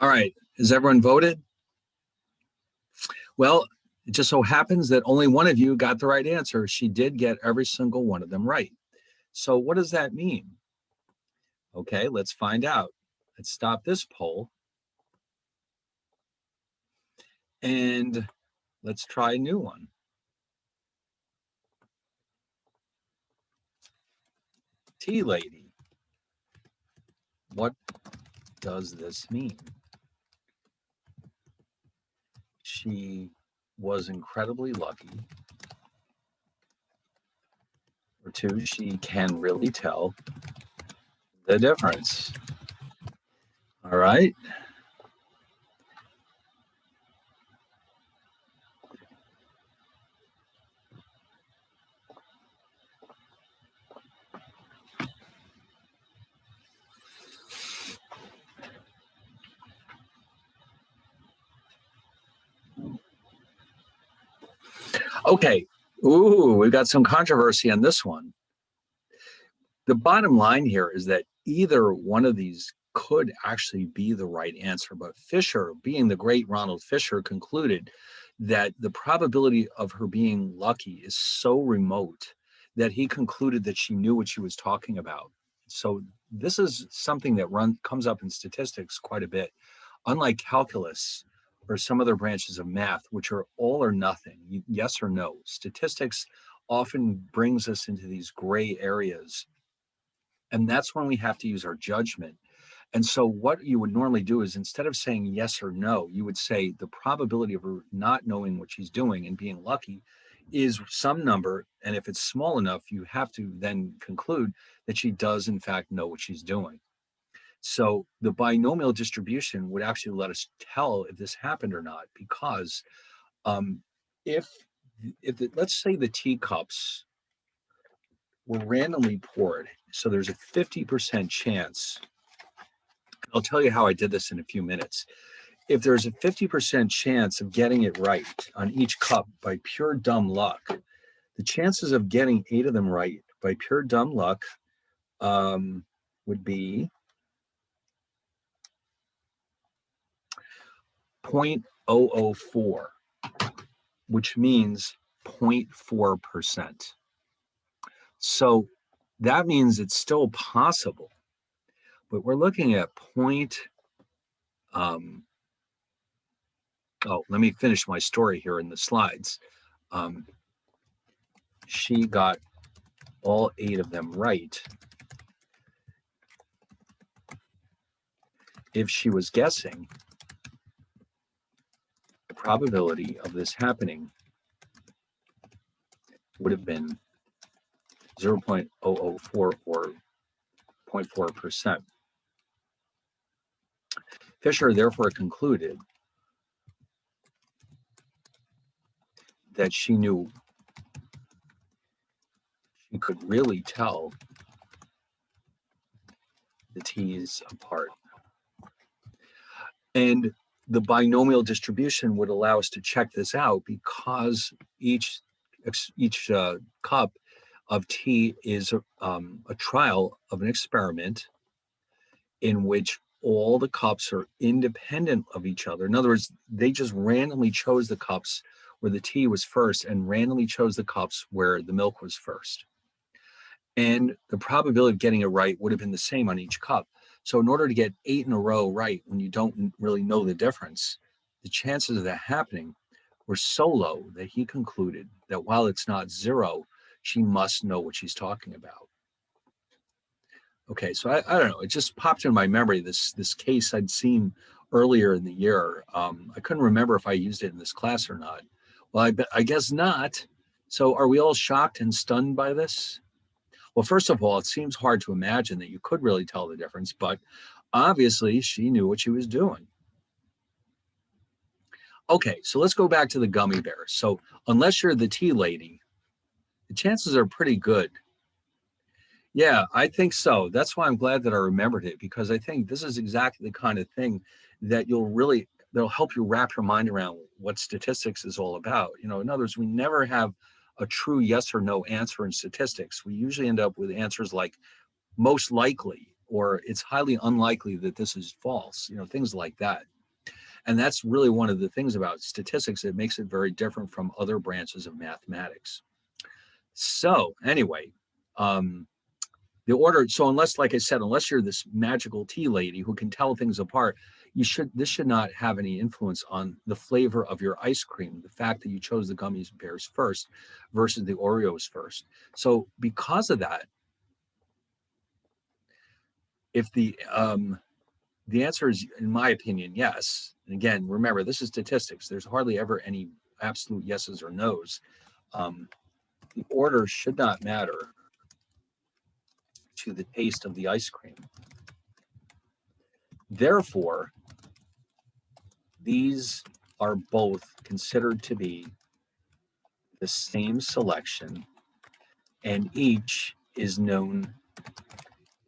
All right, has everyone voted? Well, it just so happens that only one of you got the right answer. She did get every single one of them right. So what does that mean? Okay, let's find out. Let's stop this poll. And let's try a new one. Tea lady. What does this mean? She was incredibly lucky. Or two, she can really tell the difference. All right. Okay. Ooh, we've got some controversy on this one. The bottom line here is that either one of these could actually be the right answer, but Fisher, being the great Ronald Fisher, concluded that the probability of her being lucky is so remote that he concluded that she knew what she was talking about. So this is something that comes up in statistics quite a bit. Unlike calculus or some other branches of math, which are all or nothing, yes or no, statistics often brings us into these gray areas. And that's when we have to use our judgment. And so what you would normally do is, instead of saying yes or no, you would say the probability of her not knowing what she's doing and being lucky is some number. And if it's small enough, you have to then conclude that she does in fact know what she's doing. So the binomial distribution would actually let us tell if this happened or not, because um, if let's say the teacups were randomly poured, so there's a 50% chance. I'll tell you how I did this in a few minutes. If there's a 50% chance of getting it right on each cup by pure dumb luck, the chances of getting 8 of them right by pure dumb luck would be 0.004, which means 0.4%. So that means it's still possible, but we're looking at let me finish my story here in the slides. She got all 8 of them right. If she was guessing, the probability of this happening would have been 0.004 or 0.4%. Fisher therefore concluded that she knew she could really tell the teas apart. And the binomial distribution would allow us to check this out, because each cup of tea is a trial of an experiment in which all the cups are independent of each other. In other words, they just randomly chose the cups where the tea was first and randomly chose the cups where the milk was first. And the probability of getting it right would have been the same on each cup. So in order to get 8 in a row right, when you don't really know the difference, the chances of that happening were so low that he concluded that while it's not 0, she must know what she's talking about. Okay, so I don't know. It just popped in my memory, this case I'd seen earlier in the year. I couldn't remember if I used it in this class or not. Well, I guess not. So are we all shocked and stunned by this? Well, first of all, it seems hard to imagine that you could really tell the difference, but obviously she knew what she was doing. Okay, so let's go back to the gummy bears. So unless you're the tea lady, the chances are pretty good Yeah, I think so. That's why I'm glad that I remembered it, because I think this is exactly the kind of thing that that'll help you wrap your mind around what statistics is all about. You know, in other words, we never have a true yes or no answer in statistics. We usually end up with answers like most likely, or it's highly unlikely that this is false, you know, things like that. And that's really one of the things about statistics that makes it very different from other branches of mathematics. So anyway, um, the order, so unless, like I said, unless you're this magical tea lady who can tell things apart, this should not have any influence on the flavor of your ice cream, the fact that you chose the gummy bears first versus the Oreos first. So because of that, if the answer is, in my opinion, yes. And again, remember, this is statistics. There's hardly ever any absolute yeses or nos. The order should not matter to the taste of the ice cream. Therefore, these are both considered to be the same selection, and each is known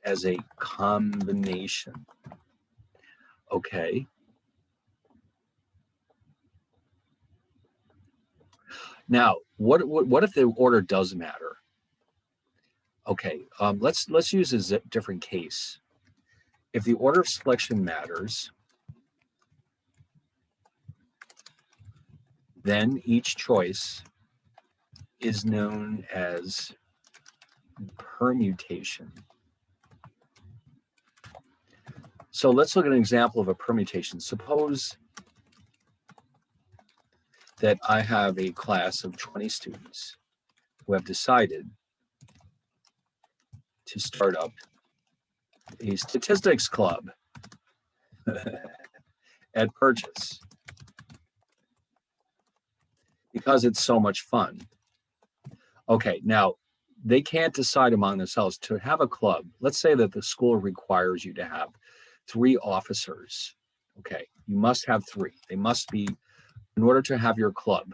as a combination. Okay. Now, what if the order does matter? Okay, let's use a different case. If the order of selection matters, then each choice is known as permutation. So let's look at an example of a permutation. Suppose that I have a class of 20 students who have decided to start up a statistics club at Purchase because it's so much fun. Okay, now they can't decide among themselves to have a club. Let's say that the school requires you to have 3 officers. Okay, you must have 3. They must be, in order to have your club,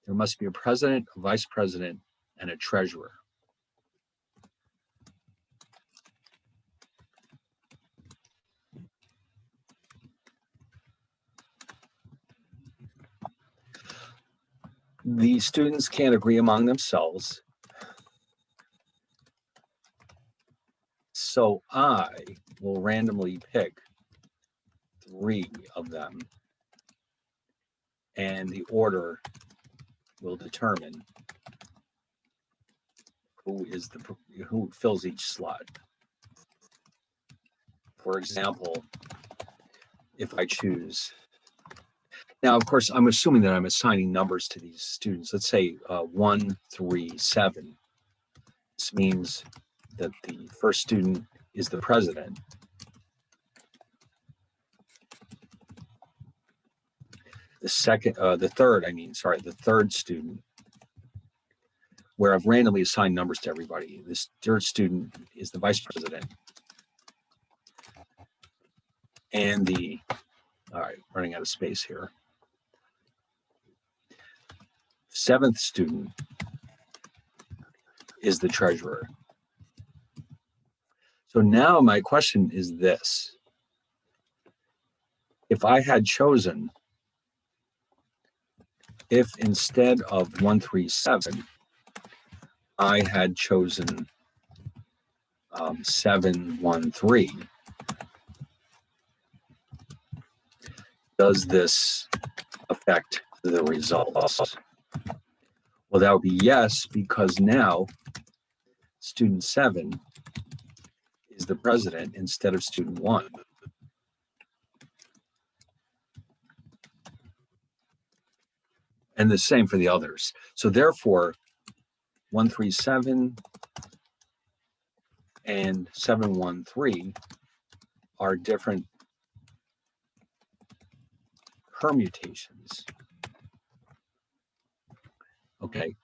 there must be a president, a vice president, and a treasurer. The students can't agree among themselves. So I will randomly pick 3 of them, and the order will determine who fills each slot. For example, if I choose, now of course I'm assuming that I'm assigning numbers to these students. Let's say 1, 3, 7. This means that the first student is the president. The third student, where I've randomly assigned numbers to everybody. This third student is the vice president. And all right, running out of space here. 7th student is the treasurer. So now my question is this. If I had chosen, if instead of 1, 3, 7, I had chosen 7, 1, 3, does this affect the results? Well, that would be yes, because now student 7 is the president instead of student 1. And the same for the others. So therefore, 1, 3, 7 and 7, 1, 3 are different permutations. Okay.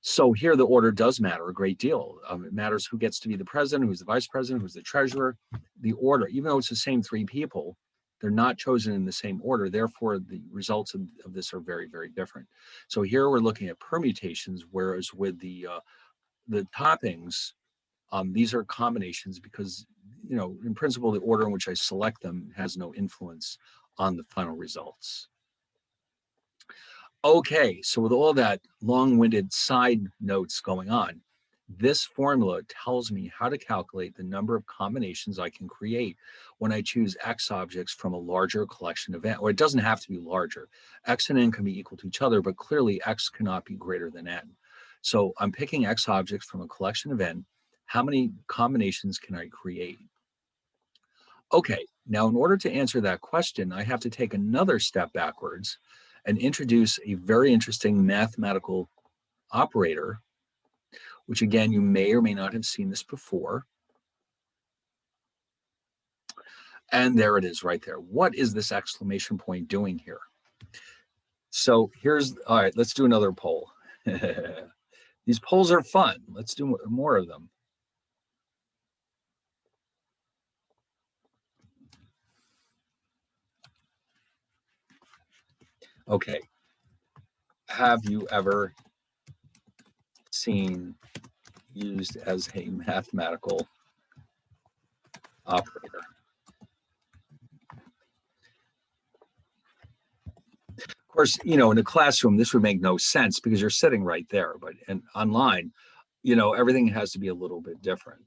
So here the order does matter a great deal. It matters who gets to be the president, who's the vice president, who's the treasurer. The order, even though it's the same 3 people, they're not chosen in the same order. Therefore, the results of this are very, very different. So here we're looking at permutations, whereas with the toppings, These are combinations because, you know, in principle, the order in which I select them has no influence on the final results. Okay, so with all that long-winded side notes going on, this formula tells me how to calculate the number of combinations I can create when I choose X objects from a larger collection of N, or it doesn't have to be larger. X and N can be equal to each other, but clearly X cannot be greater than N. So I'm picking X objects from a collection of N. How many combinations can I create? Okay, now in order to answer that question, I have to take another step backwards and introduce a very interesting mathematical operator, which again, you may or may not have seen this before. And there it is right there. What is this exclamation point doing here? So here's, all right, let's do another poll. These polls are fun. Let's do more of them. Okay. Have you ever seen used as a mathematical operator? Of course, you know, in a classroom, this would make no sense because you're sitting right there, but and online, you know, everything has to be a little bit different.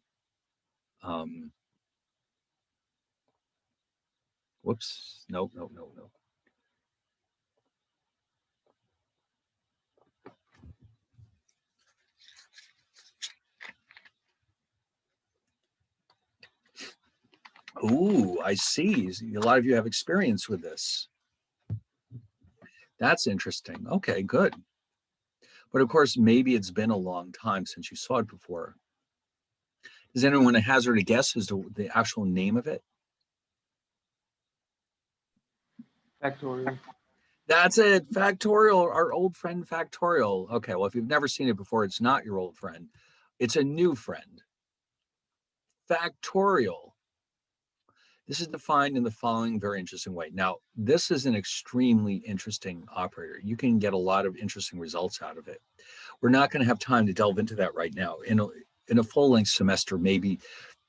Whoops, no. Ooh, I see. A lot of you have experience with this. That's interesting. Okay, good. But of course, maybe it's been a long time since you saw it before. Does anyone hazard a guess as to the actual name of it? Factorial. That's it, Factorial, our old friend Factorial. Okay, well, if you've never seen it before, it's not your old friend. It's a new friend. Factorial. This is defined in the following very interesting way. Now, this is an extremely interesting operator. You can get a lot of interesting results out of it. We're not going to have time to delve into that right now. In a full-length semester, maybe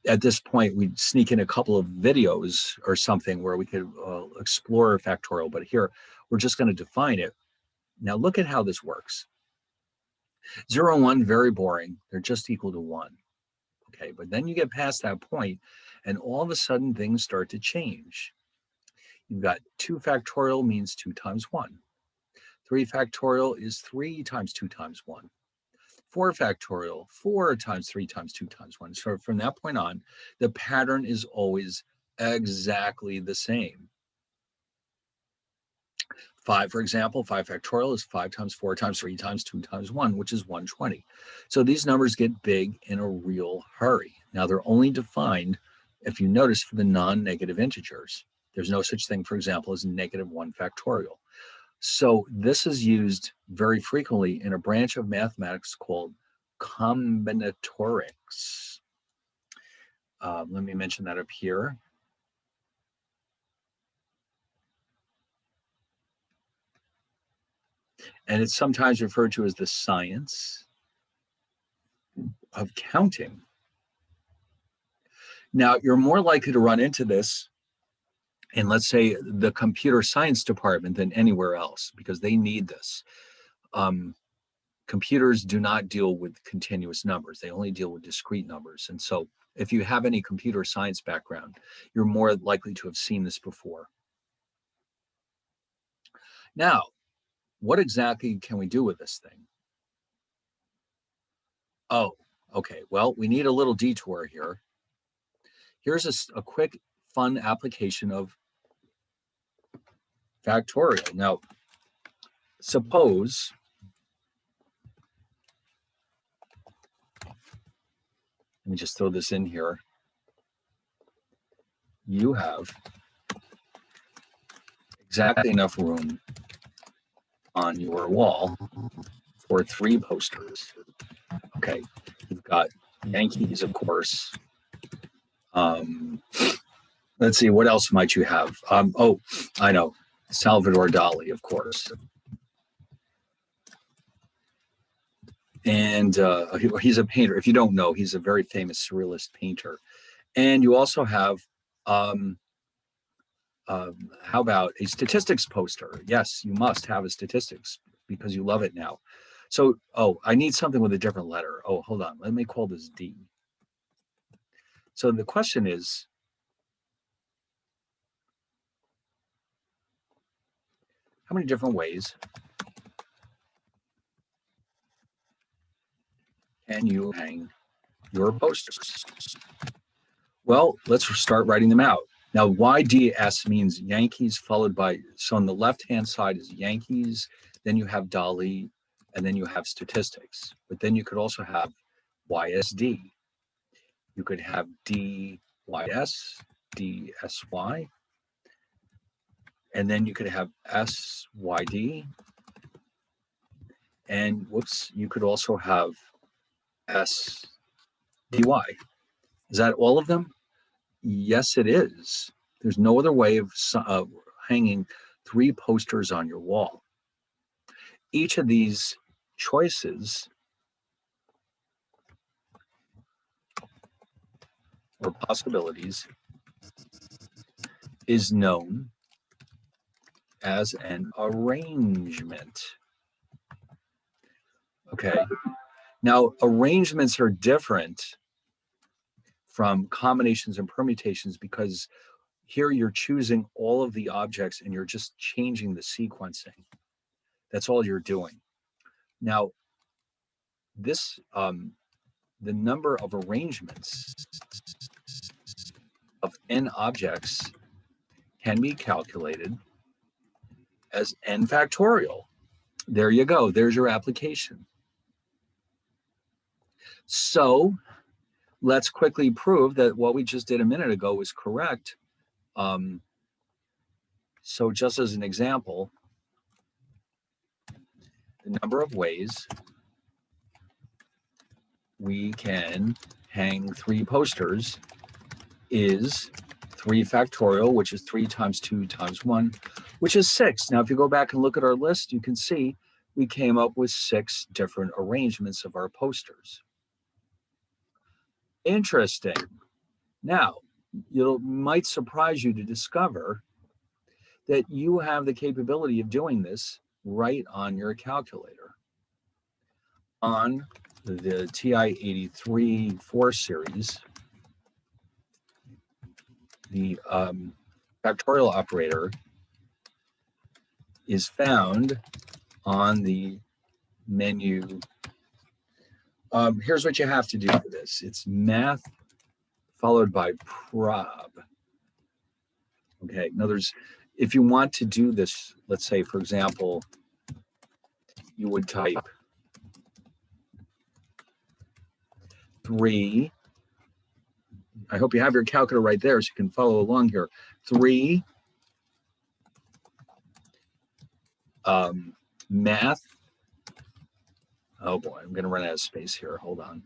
at this point, we'd sneak in a couple of videos or something where we could explore Factorial. But here, we're just going to define it. Now, look at how this works. 0 and 1, very boring. They're just equal to 1. Okay, but then you get past that point, and all of a sudden, things start to change. You've got 2 factorial means 2 times 1. 3 factorial is 3 times 2 times 1. 4 factorial, 4 times 3 times 2 times 1. So from that point on, the pattern is always exactly the same. 5, for example, 5 factorial is 5 times 4 times 3 times 2 times 1, which is 120. So these numbers get big in a real hurry. Now, they're only defined, if you notice, for the non-negative integers. There's no such thing, for example, as -1 factorial. So this is used very frequently in a branch of mathematics called combinatorics. Let me mention that up here. And it's sometimes referred to as the science of counting. Now, you're more likely to run into this in, let's say, the computer science department than anywhere else, because they need this. Computers do not deal with continuous numbers. They only deal with discrete numbers. And so if you have any computer science background, you're more likely to have seen this before. Now, what exactly can we do with this thing? Oh, okay. Well, we need a little detour here. Here's a quick, fun application of factorial. Now, suppose let me just throw this in here. You have exactly enough room on your wall for 3 posters. Okay, you've got Yankees, of course. Let's see, what else might you have? Oh, I know, Salvador Dali, of course. And he's a painter. If you don't know, he's a very famous surrealist painter. And you also have, um, how about a statistics poster? Yes, you must have a statistics because you love it now. So, oh, I need something with a different letter. Oh, hold on. Let me call this D. So the question is, how many different ways can you hang your posters? Well, let's start writing them out. Now, YDS means Yankees followed by, so on the left-hand side is Yankees, then you have Dolly, and then you have statistics. But then you could also have YSD. You could have DYS, DSY, and then you could have SYD. And whoops, you could also have SDY. Is that all of them? Yes, it is. There's no other way of hanging 3 posters on your wall. Each of these choices or possibilities is known as an arrangement. Okay. Now, arrangements are different from combinations and permutations because here you're choosing all of the objects and you're just changing the sequencing. That's all you're doing. Now, this the number of arrangements of n objects can be calculated as n factorial. There you go. There's your application. So let's quickly prove that what we just did a minute ago was correct. So just as an example, the number of ways we can hang 3 posters is 3 factorial, which is 3 times 2 times 1, which is 6. Now, if you go back and look at our list, you can see we came up with 6 different arrangements of our posters. Interesting. Now, it might surprise you to discover that you have the capability of doing this right on your calculator. On the TI-83 4 series, the factorial operator is found on the menu. Here's what you have to do for this. It's math followed by prob. Okay, in other words, if you want to do this, let's say, for example, you would type 3. I hope you have your calculator right there so you can follow along here. 3 math. Oh boy, I'm going to run out of space here. Hold on.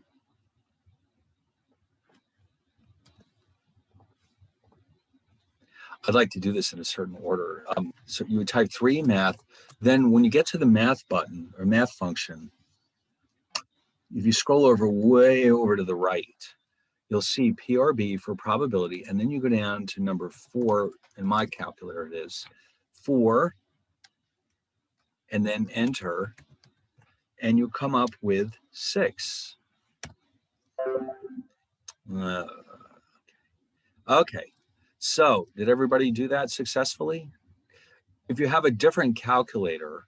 I'd like to do this in a certain order. So you would type 3 math. Then when you get to the math button or math function, if you scroll over way over to the right, you'll see PRB for probability. And then you go down to number 4. In my calculator, it is 4. And then enter. And you come up with 6. Okay. So did everybody do that successfully? If you have a different calculator,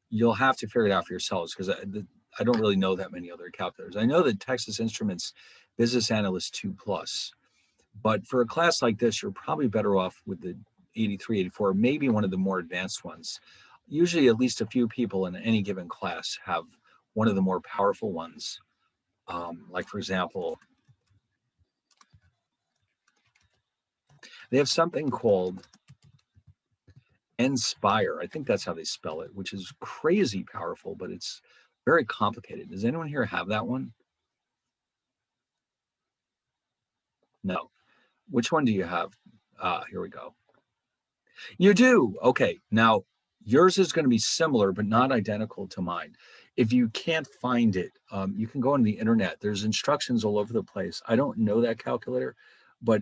you'll have to figure it out for yourselves because I don't really know that many other calculators. I know that Texas Instruments Business Analyst 2 Plus, but for a class like this, you're probably better off with the 83, 84, maybe one of the more advanced ones. Usually at least a few people in any given class have one of the more powerful ones. Like for example, they have something called Nspire. I think that's how they spell it, which is crazy powerful, but it's very complicated. Does anyone here have that one? No. Which one do you have? Here we go. You do. Okay. Now, yours is going to be similar, but not identical to mine. If you can't find it, you can go on the internet. There's instructions all over the place. I don't know that calculator, but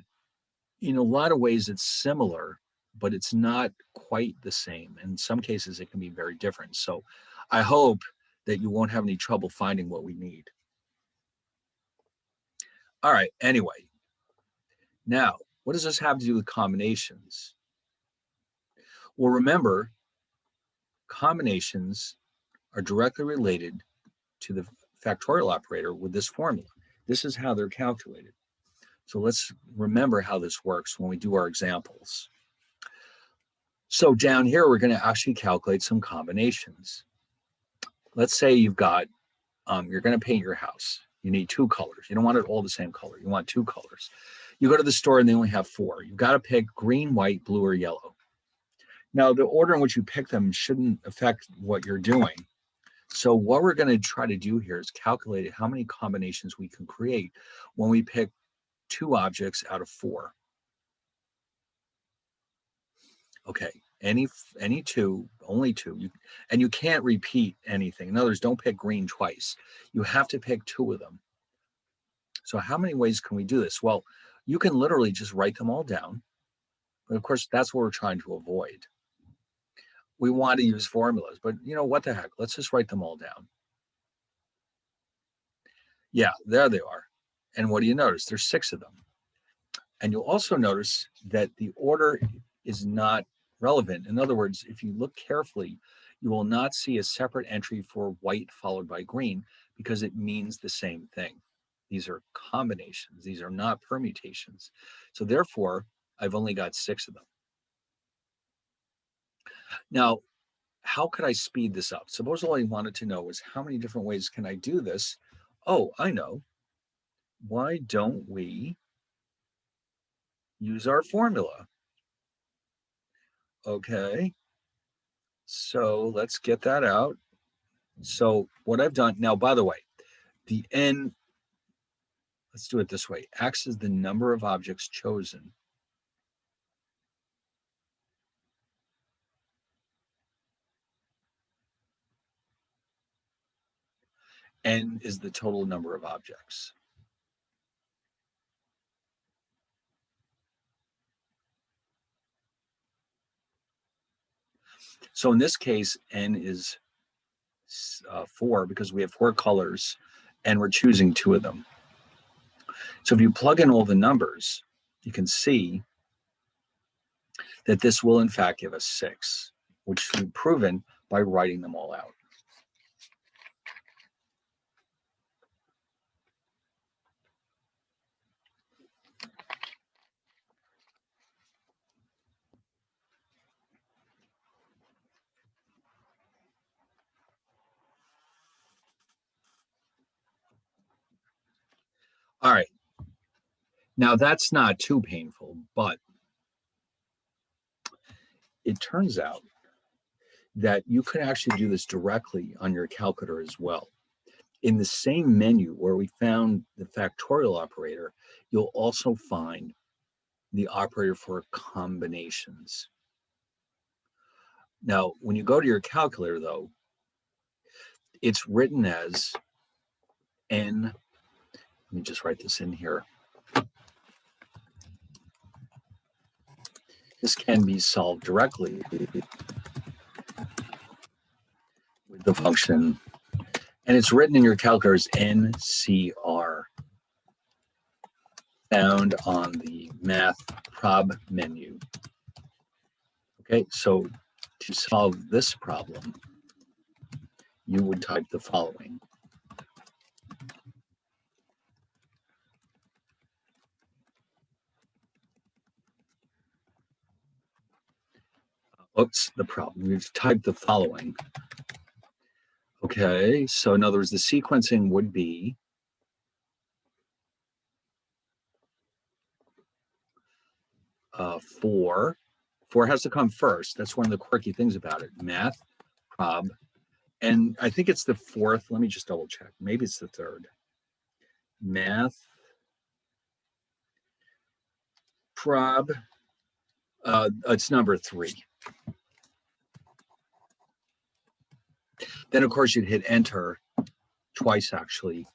in a lot of ways it's similar, but it's not quite the same. In some cases, it can be very different. So I hope that you won't have any trouble finding what we need. All right, anyway. Now, what does this have to do with combinations? Well, remember, combinations are directly related to the factorial operator with this formula. This is how they're calculated. So let's remember how this works when we do our examples. So down here, we're going to actually calculate some combinations. Let's say you've got, you're going to paint your house. You need 2 colors. You don't want it all the same color. You want 2 colors. You go to the store and they only have 4. You've got to pick green, white, blue, or yellow. Now, the order in which you pick them shouldn't affect what you're doing. So what we're going to try to do here is calculate how many combinations we can create when we pick 2 objects out of 4. Okay, any 2, only 2, and you can't repeat anything. In other words, don't pick green twice. You have to pick 2 of them. So how many ways can we do this? Well, you can literally just write them all down. But of course, that's what we're trying to avoid. We want to use formulas, but you know, what the heck? Let's just write them all down. Yeah, there they are. And what do you notice? There's 6 of them. And you'll also notice that the order is not relevant. In other words, if you look carefully, you will not see a separate entry for white followed by green because it means the same thing. These are combinations. These are not permutations. So therefore, I've only got 6 of them. Now, how could I speed this up? Suppose all I wanted to know was how many different ways can I do this? Oh, I know. Why don't we use our formula? Okay, so let's get that out. So what I've done now, by the way, the n, let's do it this way. X is the number of objects chosen. N is the total number of objects. So in this case, n is 4 because we have 4 colors and we're choosing 2 of them. So if you plug in all the numbers, you can see that this will in fact give us 6, which we've proven by writing them all out. All right. Now that's not too painful, but it turns out that you can actually do this directly on your calculator as well. In the same menu where we found the factorial operator, you'll also find the operator for combinations. Now, when you go to your calculator, though, it's written as n, let me just write this in here. This can be solved directly with the function, and it's written in your calculator as NCR, found on the Math Prob menu. Okay, so to solve this problem, you would type the following. Oops, the problem. You type the following. Okay, so in other words, the sequencing would be four. 4 has to come first. That's one of the quirky things about it. Math, prob, and I think it's the 4th. Let me just double check. Maybe it's the 3rd. Math, prob, it's number 3. Then, of course, you'd hit enter twice, actually.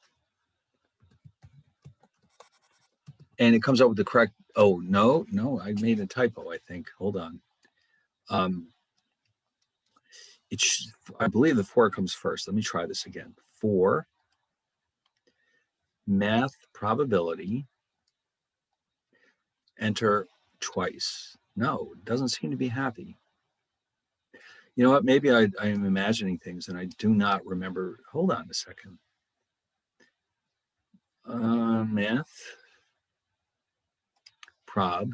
And it comes up with the correct, oh, no, I made a typo, I think. Hold on. I believe the 4 comes first. Let me try this again. 4, math probability, enter twice. No, it doesn't seem to be happy. You know what? Maybe I am imagining things and I do not remember. Hold on a second. Math, prob.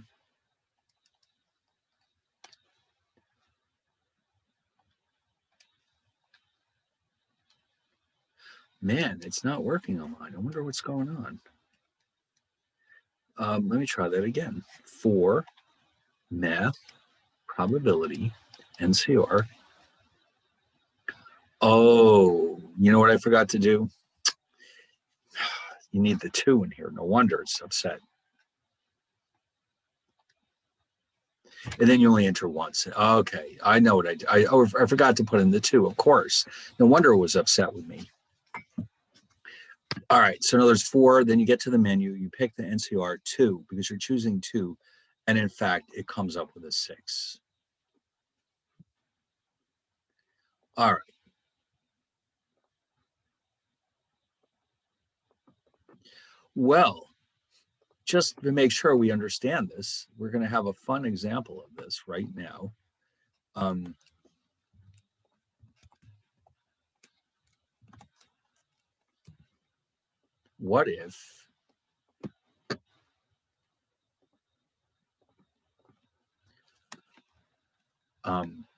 Man, it's not working on mine. I wonder what's going on. Let me try that again. 4, math, probability, NCR. Oh, you know what I forgot to do? You need the 2 in here. No wonder it's upset. And then you only enter once. Okay, I know what I did. I forgot to put in the 2, of course. No wonder it was upset with me. All right, so now there's 4. Then you get to the menu. You pick the NCR 2 because you're choosing 2. And in fact, it comes up with a 6. All right. Well, just to make sure we understand this, we're going to have a fun example of this right now. What if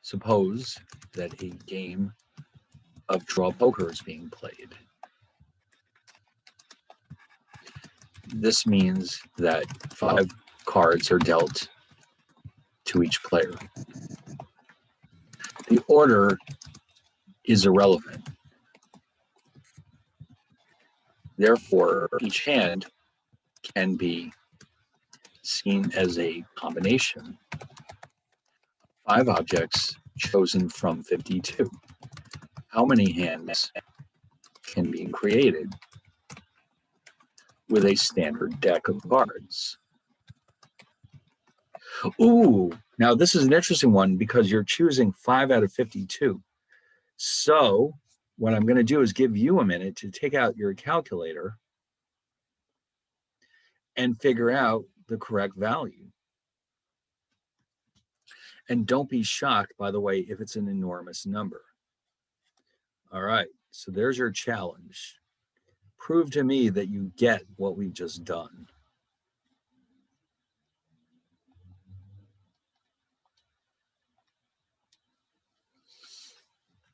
suppose that a game of draw poker is being played? This means that 5 cards are dealt to each player. The order is irrelevant. Therefore, each hand can be seen as a combination of 5 objects chosen from 52. How many hands can be created with a standard deck of cards? Ooh, now this is an interesting one because you're choosing 5 out of 52. So what I'm going to do is give you a minute to take out your calculator and figure out the correct value. And don't be shocked, by the way, if it's an enormous number. All right, so there's your challenge. Prove to me that you get what we've just done.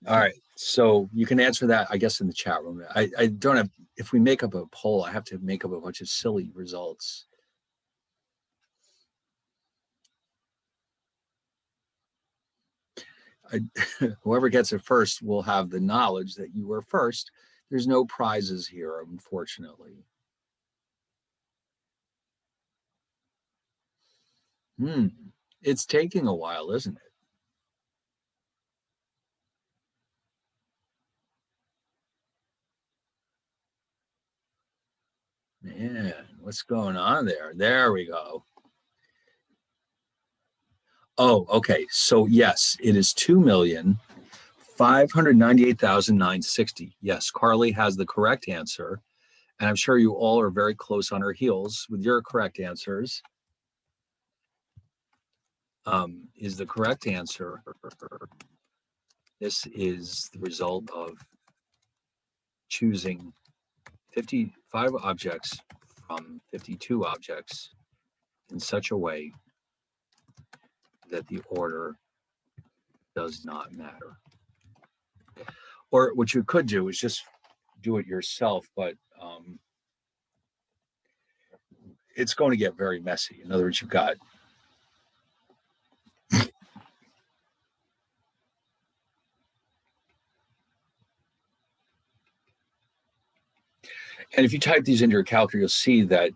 All right, so you can answer that, I guess, in the chat room. I don't have, if we make up a poll, I have to make up a bunch of silly results. Whoever gets it first will have the knowledge that you were first. There's no prizes here, unfortunately. It's taking a while, isn't it? Man, what's going on there? There we go. Oh, okay. So yes, it is 2,598,960. Yes, Carly has the correct answer. And I'm sure you all are very close on her heels with your correct answers. Is the correct answer. This is the result of choosing 55 objects from 52 objects in such a way that the order does not matter. Or what you could do is just do it yourself, but it's going to get very messy. In other words, you've got and if you type these into your calculator, you'll see that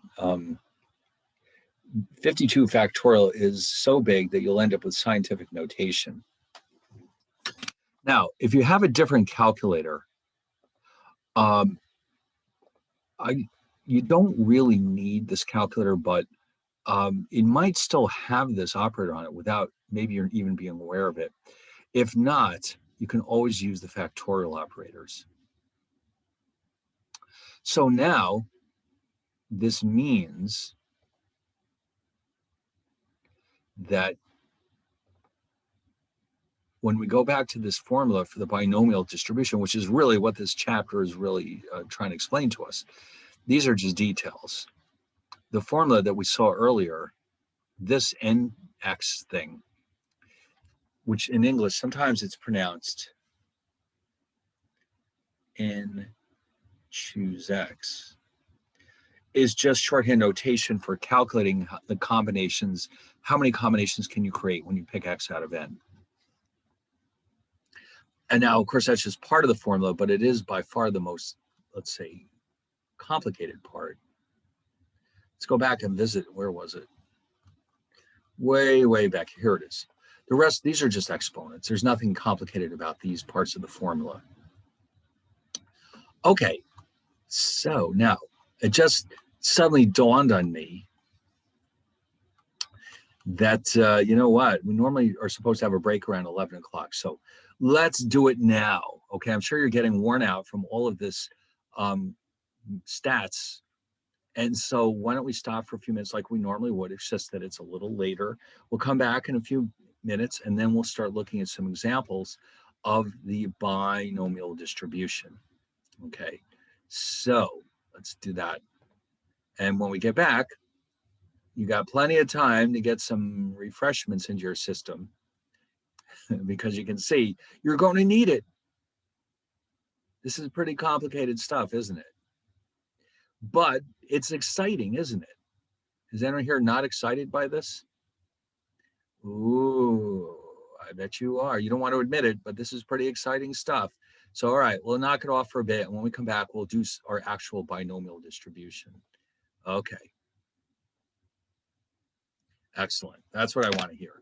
52 factorial is so big that you'll end up with scientific notation. Now, if you have a different calculator, um, I you don't really need this calculator, but it might still have this operator on it without maybe you're even being aware of it. If not, you can always use the factorial operators. So now this means that when we go back to this formula for the binomial distribution, which is really what this chapter is really trying to explain to us, these are just details. The formula that we saw earlier, this nx thing, which in English sometimes it's pronounced n choose x, is just shorthand notation for calculating the combinations. How many combinations can you create when you pick x out of n? And now, of course, that's just part of the formula, but it is by far the most, let's say, complicated part. Let's go back and visit. Where was it? Way back. Here it is. The rest, these are just exponents. There's nothing complicated about these parts of the formula. Okay, so now it just suddenly dawned on me that, you know what, we normally are supposed to have a break around 11 o'clock. So let's do it now. Okay, I'm sure you're getting worn out from all of this stats. And so why don't we stop for a few minutes like we normally would? It's just that it's a little later. We'll come back in a few minutes and then we'll start looking at some examples of the binomial distribution. Okay, so let's do that. And when we get back, you got plenty of time to get some refreshments into your system because you can see you're going to need it. This is pretty complicated stuff, isn't it? But it's exciting, isn't it? Is anyone here not excited by this? Ooh, I bet you are. You don't want to admit it, but this is pretty exciting stuff. So, all right, we'll knock it off for a bit. And when we come back, we'll do our actual binomial distribution. Okay. Excellent. That's what I want to hear.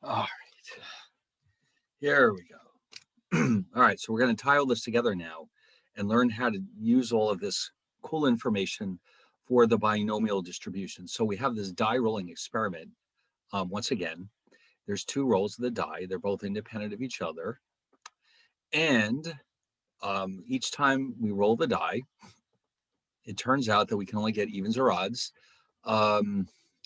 All right, here we go. All right, so we're going to tie all this together now and learn how to use all of this cool information for the binomial distribution. So we have this die rolling experiment. Once again, there's two rolls of the die. They're both independent of each other. And each time we roll the die, it turns out that we can only get evens or odds.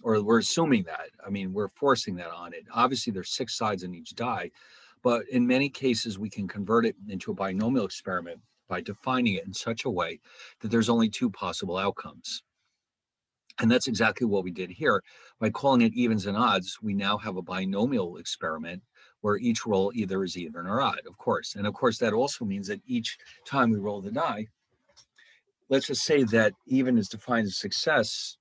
Or we're assuming that. I mean, we're forcing that on it. Obviously, there's 6 sides in each die, but in many cases, we can convert it into a binomial experiment by defining it in such a way that there's only 2 possible outcomes. And that's exactly what we did here. By calling it evens and odds, we now have a binomial experiment where each roll either is even or odd, of course. And of course, that also means that each time we roll the die, let's just say that even is defined as success,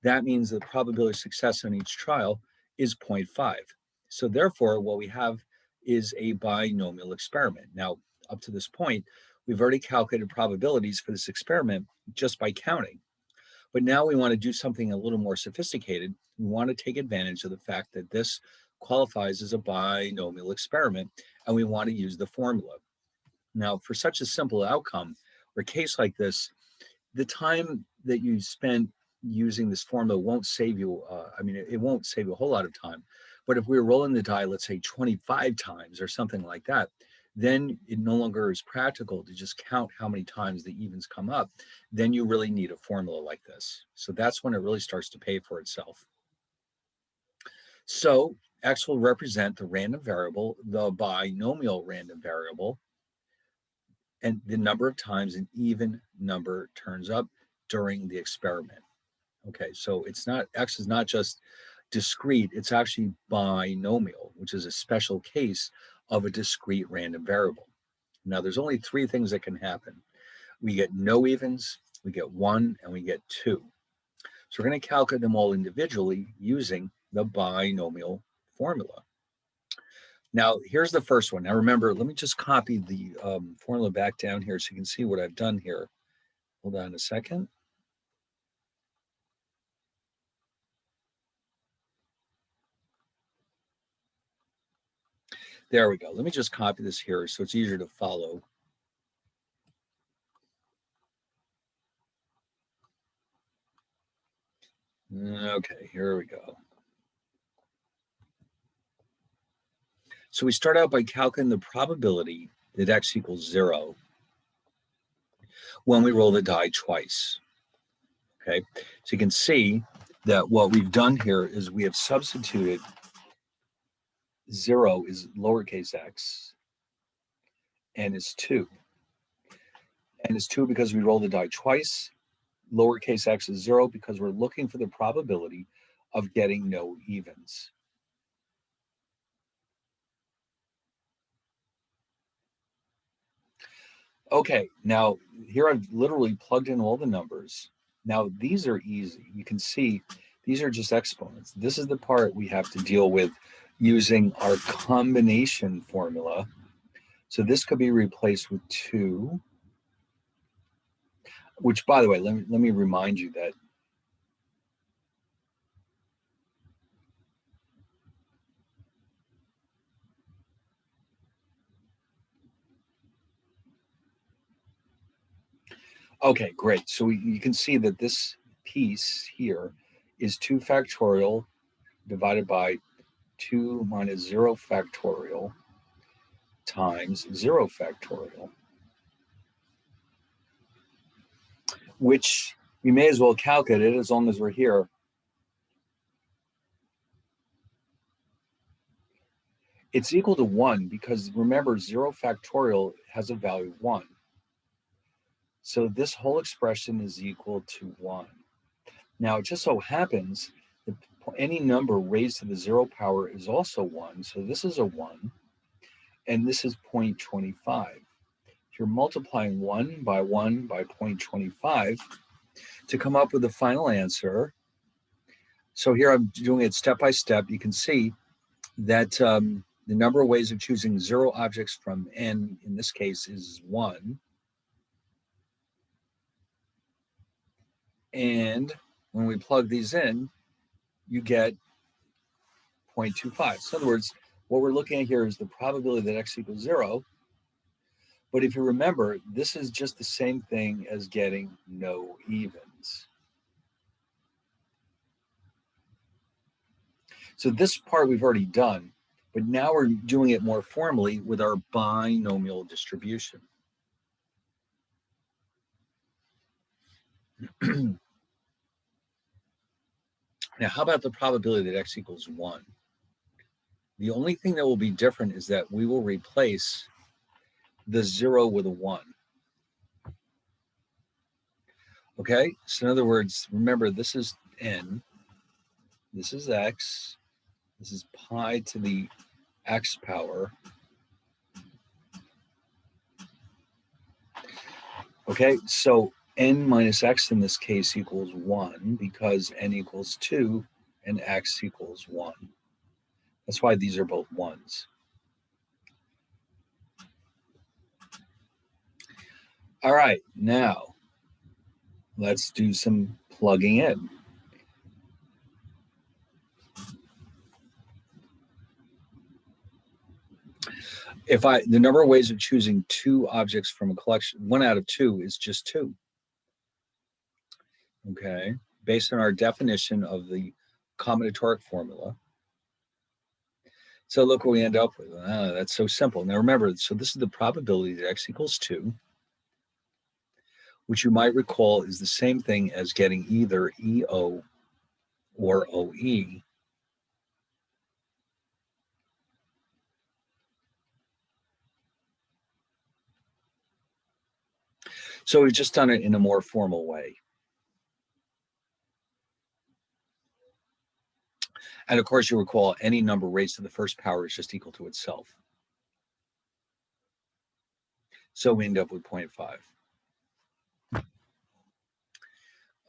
that means the probability of success on each trial is 0.5. So therefore, what we have is a binomial experiment. Now, up to this point, we've already calculated probabilities for this experiment just by counting. But now we want to do something a little more sophisticated. We want to take advantage of the fact that this qualifies as a binomial experiment, and we want to use the formula. Now, for such a simple outcome or case like this, the time that you spend using this formula won't save you, it won't save you a whole lot of time. But if we were rolling the die, let's say 25 times or something like that, then it no longer is practical to just count how many times the evens come up. Then you really need a formula like this. So that's when it really starts to pay for itself. So X will represent the random variable, the binomial random variable, and the number of times an even number turns up during the experiment. Okay, so it's not, X is not just discrete, it's actually binomial, which is a special case of a discrete random variable. Now, there's only 3 things that can happen. We get no evens, we get 1, and we get 2. So we're going to calculate them all individually using the binomial formula. Now, here's the first one. Now, remember, let me just copy the formula back down here so you can see what I've done here. Hold on a second. There we go. Let me just copy this here so it's easier to follow. Okay, here we go. So we start out by calculating the probability that X equals 0 when we roll the die twice. Okay, so you can see that what we've done here is we have substituted 0 is lowercase x and is 2. And it's 2 because we roll the die twice. Lowercase x is 0 because we're looking for the probability of getting no evens. Okay, now here I've literally plugged in all the numbers. Now these are easy. You can see these are just exponents. This is the part we have to deal with using our combination formula. So this could be replaced with 2, which, by the way, let me remind you that okay, great. So you can see that this piece here is 2 factorial divided by 2 minus 0 factorial times 0 factorial, which we may as well calculate it as long as we're here. It's equal to 1 because remember 0 factorial has a value 1. So this whole expression is equal to 1. Now, it just so happens that any number raised to the 0 power is also 1. So this is a 1, and this is 0.25. If you're multiplying 1 by 0.25 to come up with the final answer. So here I'm doing it step by step. You can see that the number of ways of choosing 0 objects from n, in this case, is 1. And when we plug these in, you get 0.25. So in other words, what we're looking at here is the probability that x equals 0. But if you remember, this is just the same thing as getting no evens. So this part we've already done, but now we're doing it more formally with our binomial distribution. Now, how about the probability that x equals 1? The only thing that will be different is that we will replace the 0 with a 1. Okay, so in other words, remember this is n, this is x, this is pi to the x power. Okay, so n minus x in this case equals 1 because n equals 2 and x equals 1. That's why these are both 1s. All right, now let's do some plugging in. The number of ways of choosing 2 objects from a collection, 1 out of 2 is just 2. Okay, based on our definition of the combinatoric formula. So look what we end up with. That's so simple. Now remember, so this is the probability that x equals 2, which you might recall is the same thing as getting either EO or OE. So we've just done it in a more formal way. And of course, you recall any number raised to the first power is just equal to itself. So we end up with 0.5.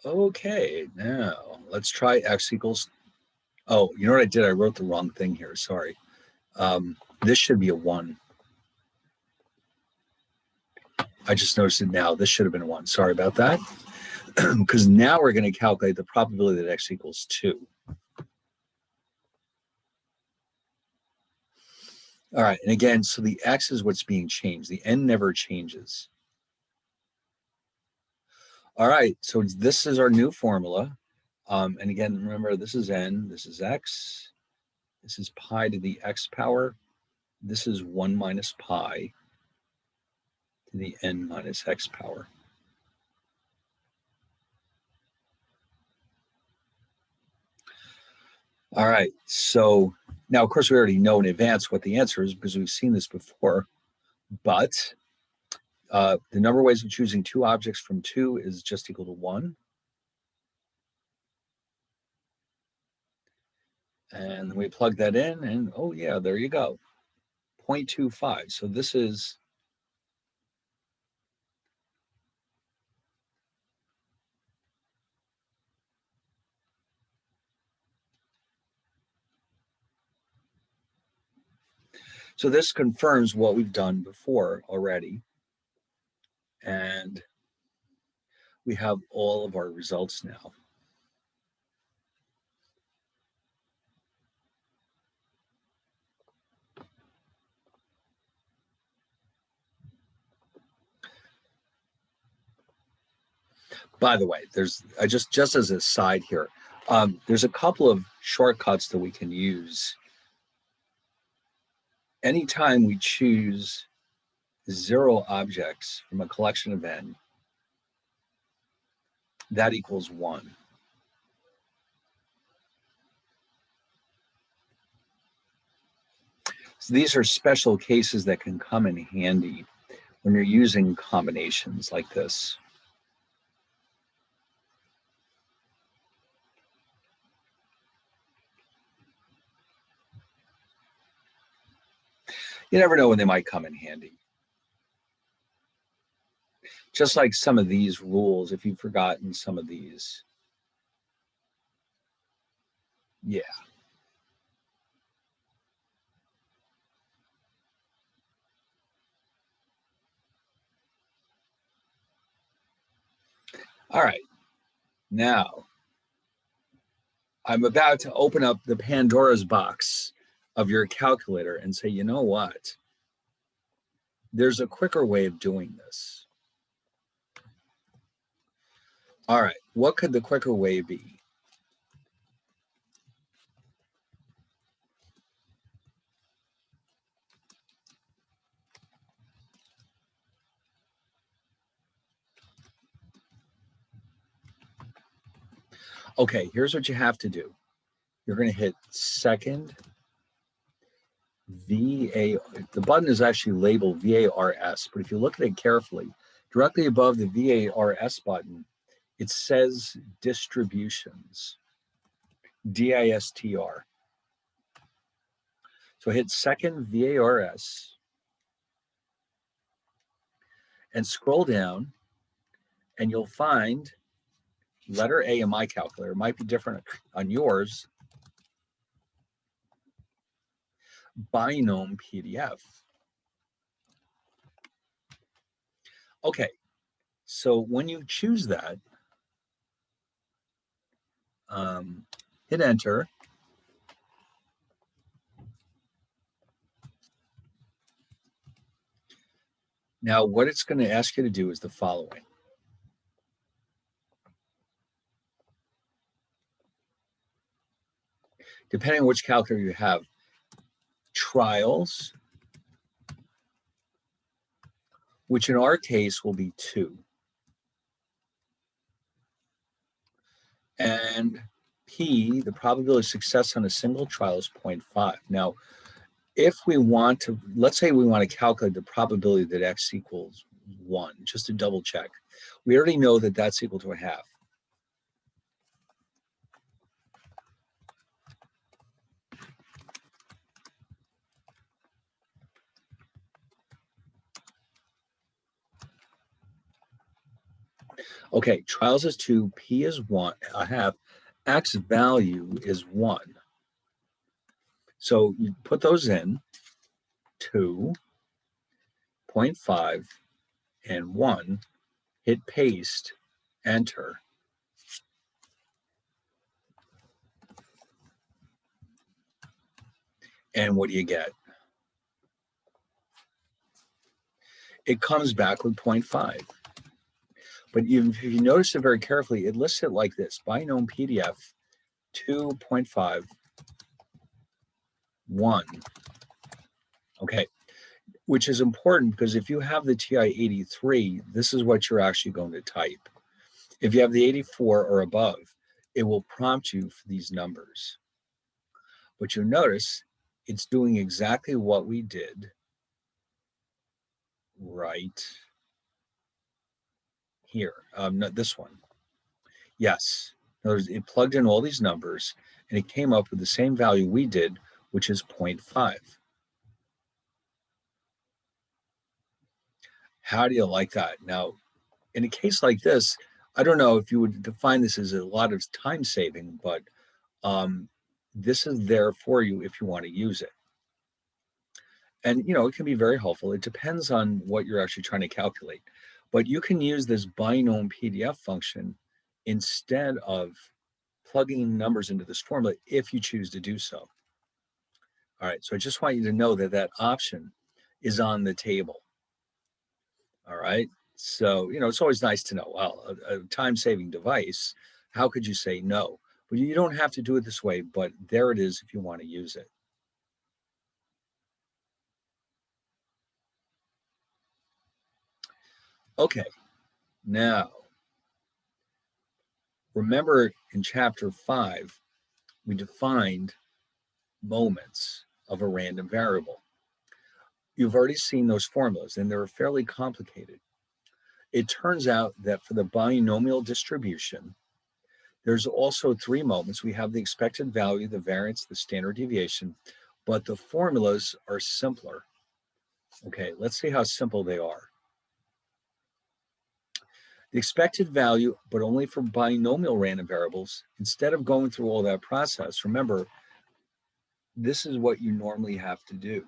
Okay, now let's try x equals, oh, you know what I did? I wrote the wrong thing here, sorry. This should be a 1. I just noticed it now. This should have been a 1. Sorry about that. Because now we're going to calculate the probability that x equals 2. All right, and again, so the x is what's being changed. The n never changes. All right, so this is our new formula. And again, remember, this is n, this is x, this is pi to the x power, this is 1 minus pi to the n minus x power. All right, so now, of course, we already know in advance what the answer is because we've seen this before, but the number of ways of choosing 2 objects from 2 is just equal to 1. And we plug that in, and oh yeah, there you go, 0.25. So this is so this confirms what we've done before already. And we have all of our results now. By the way, there's just as a side here, there's a couple of shortcuts that we can use. Anytime we choose 0 objects from a collection of n, that equals 1. So these are special cases that can come in handy when you're using combinations like this. You never know when they might come in handy. Just like some of these rules, if you've forgotten some of these. Yeah. All right. Now, I'm about to open up the Pandora's box of your calculator and say, you know what? There's a quicker way of doing this. All right, what could the quicker way be? Okay, here's what you have to do. You're going to hit second VA. The button is actually labeled VARS, but if you look at it carefully, directly above the VARS button, it says distributions, DISTR. So hit second VARS and scroll down, and you'll find letter A in my calculator. It might be different on yours. Binome PDF. Okay, so when you choose that, hit enter. Now, what it's going to ask you to do is the following. Depending on which calculator you have, trials, which in our case will be 2. And P, the probability of success on a single trial is 0.5. Now, if we want to, let's say we want to calculate the probability that X equals 1, just to double check. We already know that that's equal to a half. Okay, trials is 2, P is 1, a half, X value is 1. So you put those in, 2, 0.5, and 1, hit paste, enter. And what do you get? It comes back with 0.5. But if you notice it very carefully, it lists it like this: binome PDF 2.5, 1. Okay, which is important because if you have the TI-83, this is what you're actually going to type. If you have the 84 or above, it will prompt you for these numbers. But you'll notice it's doing exactly what we did right here. Not this one. Yes. In other words, it plugged in all these numbers and it came up with the same value we did, which is 0.5. How do you like that? Now, in a case like this, I don't know if you would define this as a lot of time saving, but this is there for you if you want to use it. And, you know, it can be very helpful. It depends on what you're actually trying to calculate. But you can use this binome PDF function instead of plugging numbers into this formula if you choose to do so. All right, so I just want you to know that that option is on the table. All right, so, you know, it's always nice to know, well, a time-saving device, how could you say no? But you don't have to do it this way, but there it is if you want to use it. Okay, now, remember in chapter 5, we defined moments of a random variable. You've already seen those formulas, and they're fairly complicated. It turns out that for the binomial distribution, there's also 3 moments. We have the expected value, the variance, the standard deviation, but the formulas are simpler. Okay, let's see how simple they are. The expected value, but only for binomial random variables, instead of going through all that process, remember, this is what you normally have to do.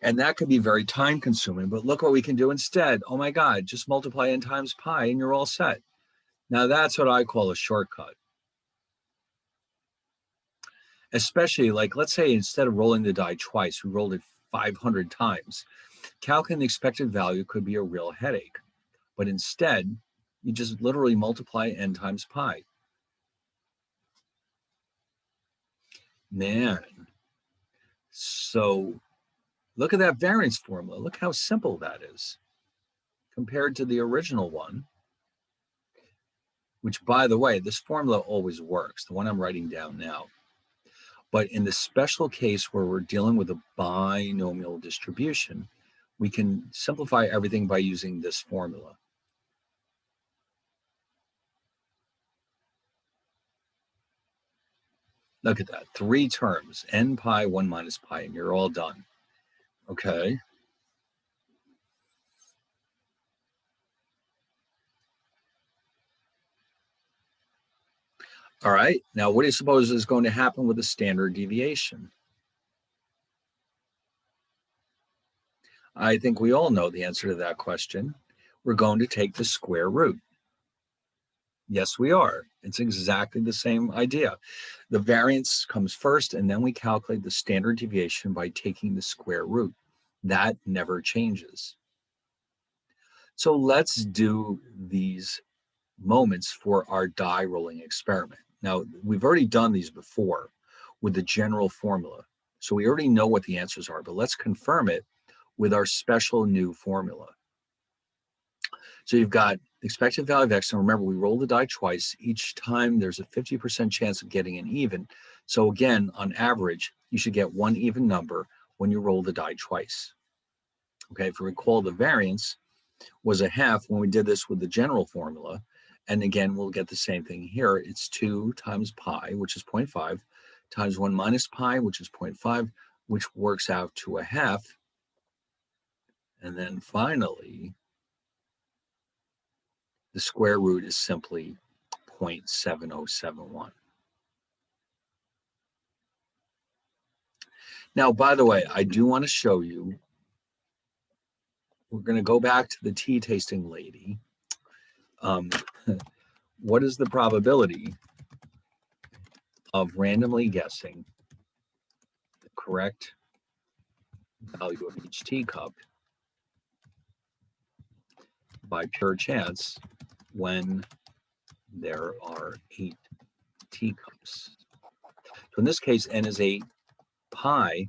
And that could be very time consuming, but look what we can do instead. Oh my God, just multiply n times pi and you're all set. Now that's what I call a shortcut. Especially like, let's say instead of rolling the die twice, we rolled it 500 times. Calculating the expected value could be a real headache, but instead you just literally multiply n times pi. Man, so look at that variance formula. Look how simple that is compared to the original one, which, by the way, this formula always works, the one I'm writing down now. But in the special case where we're dealing with a binomial distribution, we can simplify everything by using this formula. Look at that, 3 terms, n pi, 1 minus pi, and you're all done. Okay. All right, now what do you suppose is going to happen with the standard deviation? I think we all know the answer to that question. We're going to take the square root. Yes, we are. It's exactly the same idea. The variance comes first, and then we calculate the standard deviation by taking the square root. That never changes. So let's do these moments for our die rolling experiment. Now, we've already done these before with the general formula. So we already know what the answers are, but let's confirm it with our special new formula. So you've got the expected value of x, and remember, we roll the die twice. Each time there's a 50% chance of getting an even. So again, on average, you should get one even number when you roll the die twice. Okay, if you recall, the variance was a half when we did this with the general formula. And again, we'll get the same thing here. It's 2 times pi, which is 0.5, times 1 minus pi, which is 0.5, which works out to a half. And then finally, the square root is simply 0.7071. Now, by the way, I do want to show you, we're going to go back to the tea tasting lady. What is the probability of randomly guessing the correct value of each teacup by pure chance when there are 8 teacups? So in this case, n is 8 pi.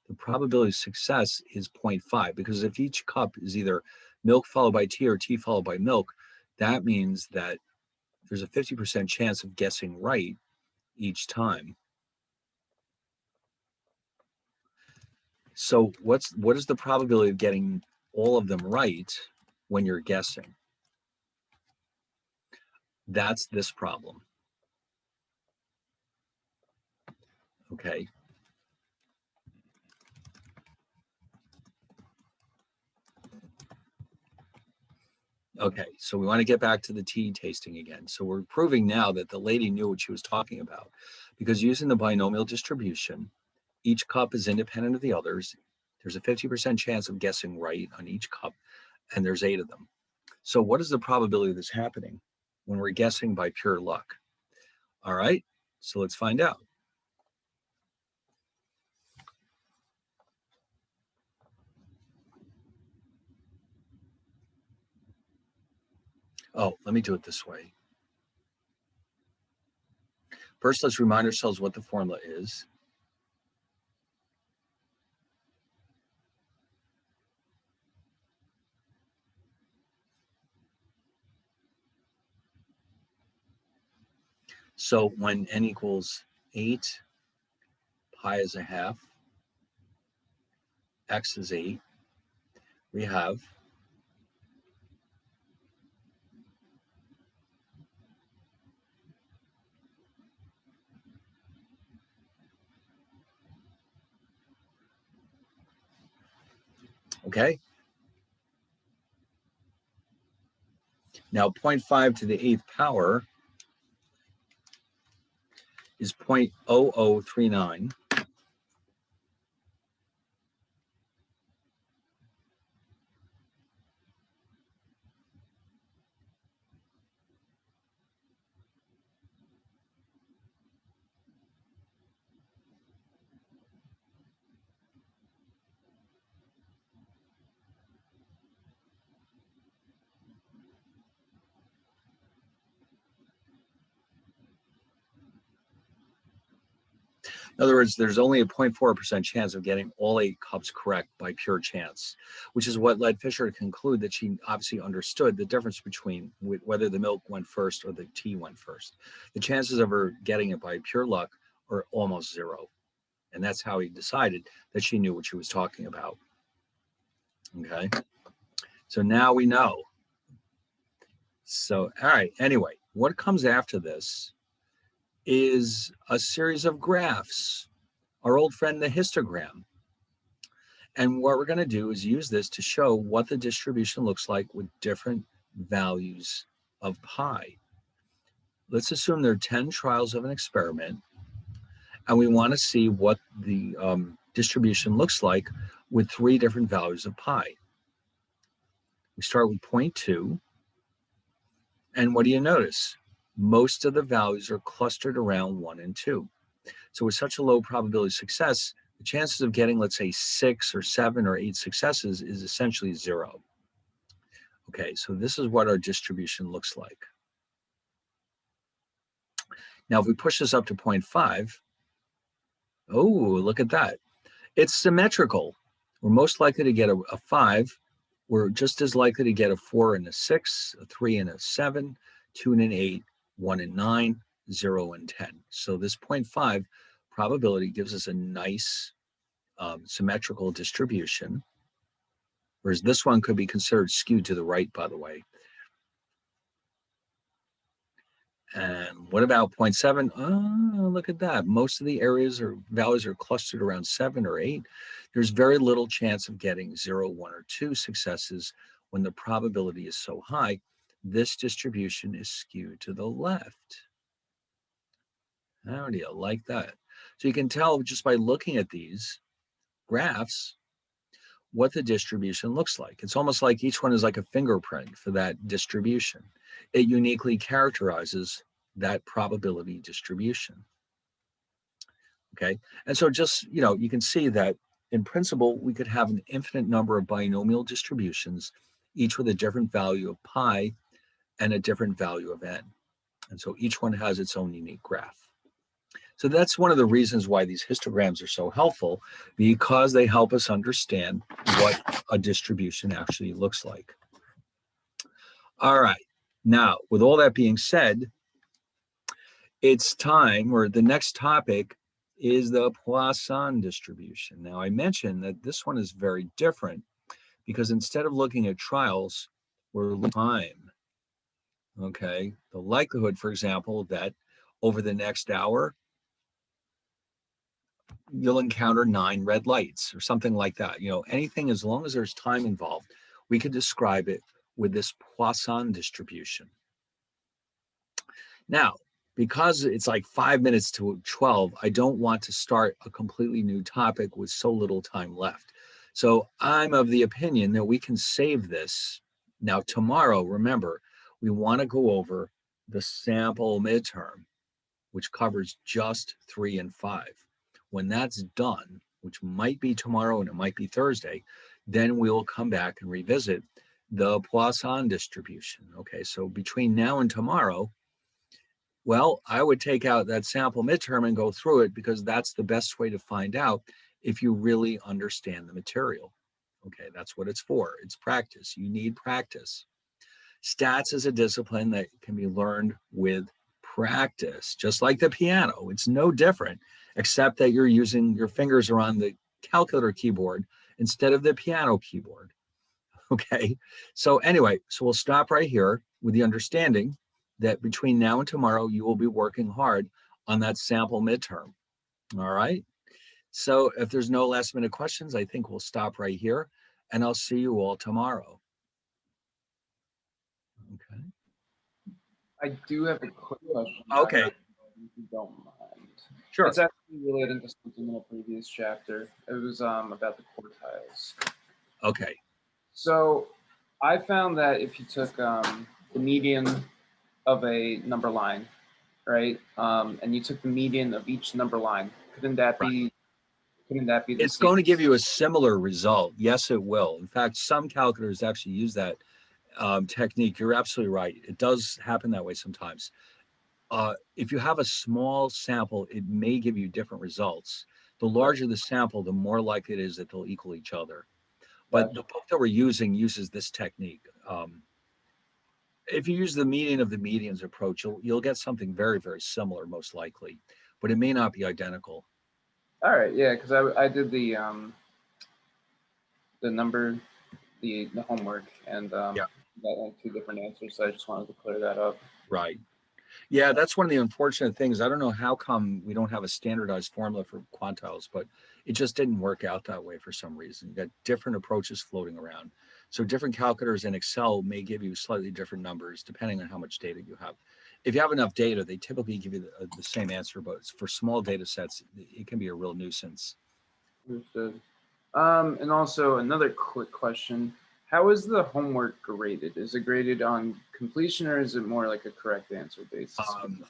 The probability of success is 0.5, because if each cup is either milk followed by tea or tea followed by milk, that means that there's a 50% chance of guessing right each time. So what is the probability of getting all of them right when you're guessing? That's this problem. Okay. Okay, so we want to get back to the tea tasting again. So we're proving now that the lady knew what she was talking about, because using the binomial distribution, each cup is independent of the others. There's a 50% chance of guessing right on each cup, and there's 8 of them. So what is the probability of this happening when we're guessing by pure luck? All right, so let's find out. Oh, let me do it this way. First, let's remind ourselves what the formula is. So when n equals 8, pi is a half, x is 8, we have okay. Now 0.5 to the 8th power is 0.0039. In other words, there's only a 0.4% chance of getting all 8 cups correct by pure chance, which is what led Fisher to conclude that she obviously understood the difference between whether the milk went first or the tea went first. The chances of her getting it by pure luck are almost zero. And that's how he decided that she knew what she was talking about. Okay. So now we know. So, all right. Anyway, what comes after this is a series of graphs, our old friend, the histogram. And what we're going to do is use this to show what the distribution looks like with different values of pi. Let's assume there are 10 trials of an experiment, and we want to see what the distribution looks like with 3 different values of pi. We start with 0.2, and what do you notice? Most of the values are clustered around 1 and 2. So with such a low probability of success, the chances of getting, let's say, 6 or 7 or 8 successes is essentially 0. Okay, so this is what our distribution looks like. Now, if we push this up to 0.5, oh, look at that. It's symmetrical. We're most likely to get a 5. We're just as likely to get a 4 and a 6, a 3 and a 7, 2 and an 8, 1 and 9, 0 and 10. So this 0.5 probability gives us a nice symmetrical distribution, whereas this one could be considered skewed to the right, by the way. And what about 0.7? Oh, look at that. Most of the areas or values are clustered around 7 or 8. There's very little chance of getting 0, 1, or 2 successes when the probability is so high. This distribution is skewed to the left. How do you like that? So you can tell just by looking at these graphs what the distribution looks like. It's almost like each one is like a fingerprint for that distribution. It uniquely characterizes that probability distribution. Okay, and so just, you can see that in principle, we could have an infinite number of binomial distributions, each with a different value of pi and a different value of n. And so each one has its own unique graph. So that's one of the reasons why these histograms are so helpful, because they help us understand what a distribution actually looks like. All right. Now, with all that being said, it's time, or the next topic is the Poisson distribution. Now, I mentioned that this one is very different because instead of looking at trials, we're looking at time. Okay. The likelihood, for example, that over the next hour, you'll encounter 9 red lights or something like that. Anything, as long as there's time involved, we could describe it with this Poisson distribution. Now, because it's like 5 minutes to 12, I don't want to start a completely new topic with so little time left. So I'm of the opinion that we can save this. Now, tomorrow, remember, we want to go over the sample midterm, which covers just 3 and 5. When that's done, which might be tomorrow and it might be Thursday, then we'll come back and revisit the Poisson distribution. Okay, so between now and tomorrow, well, I would take out that sample midterm and go through it, because that's the best way to find out if you really understand the material. Okay, that's what it's for. It's practice. You need practice. Stats is a discipline that can be learned with practice, just like the piano. It's no different, except that you're using your fingers are on the calculator keyboard instead of the piano keyboard. Okay, so anyway, so we'll stop right here with the understanding that between now and tomorrow, you will be working hard on that sample midterm. All right, so if there's no last minute questions, I think we'll stop right here, and I'll see you all tomorrow. Okay. I do have a quick question. Okay. If you don't mind. Sure. It's actually relating to something in a previous chapter. It was about the quartiles. Okay. So I found that if you took the median of a number line, right, and you took the median of each number line, couldn't that be the It's same? going to give you a similar result. Yes, it will. In fact, some calculators actually use that technique. You're absolutely right. It does happen that way sometimes. if you have a small sample, it may give you different results. The larger the sample, the more likely it is that they'll equal each other. But the book that we're using uses this technique. If you use the median of the medians approach, you'll get something very, very similar, most likely, but it may not be identical. All right, yeah, because I did the number, the homework, and Yeah. got like 2 different answers. So I just wanted to clear that up. Right. Yeah, that's one of the unfortunate things. I don't know how come we don't have a standardized formula for quantiles, but it just didn't work out that way for some reason. You got different approaches floating around. So different calculators in Excel may give you slightly different numbers depending on how much data you have. If you have enough data, they typically give you the same answer, but for small data sets, it can be a real nuisance. Understood. And also another quick question. How is the homework graded? Is it graded on completion or is it more like a correct answer basis?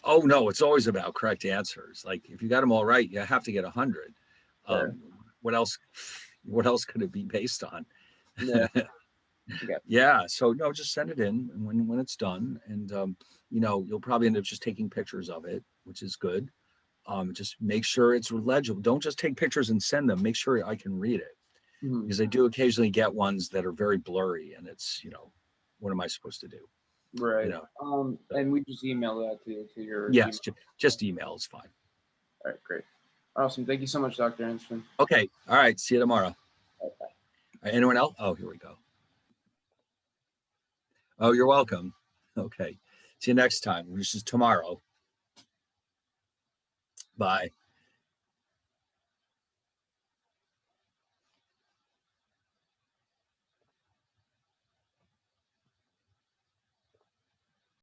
Oh no, it's always about correct answers. Like if you got them all right, you have to get 100. Sure. What else? What else could it be based on? Yeah. Yeah. Yeah, so no, just send it in when it's done, and you'll probably end up just taking pictures of it, which is good. Just make sure it's legible. Don't just take pictures and send them. Make sure I can read it, Mhm. because I do occasionally get ones that are very blurry, and it's what am I supposed to do? You Right. know, And we just email that to your yes, email. just email is fine. All right, great. Awesome. Thank you so much, Dr. Anston. Okay, all right. See you tomorrow. Bye bye. Anyone else? Oh, here we go. Oh, you're welcome. Okay. See you next time, which is tomorrow. Bye.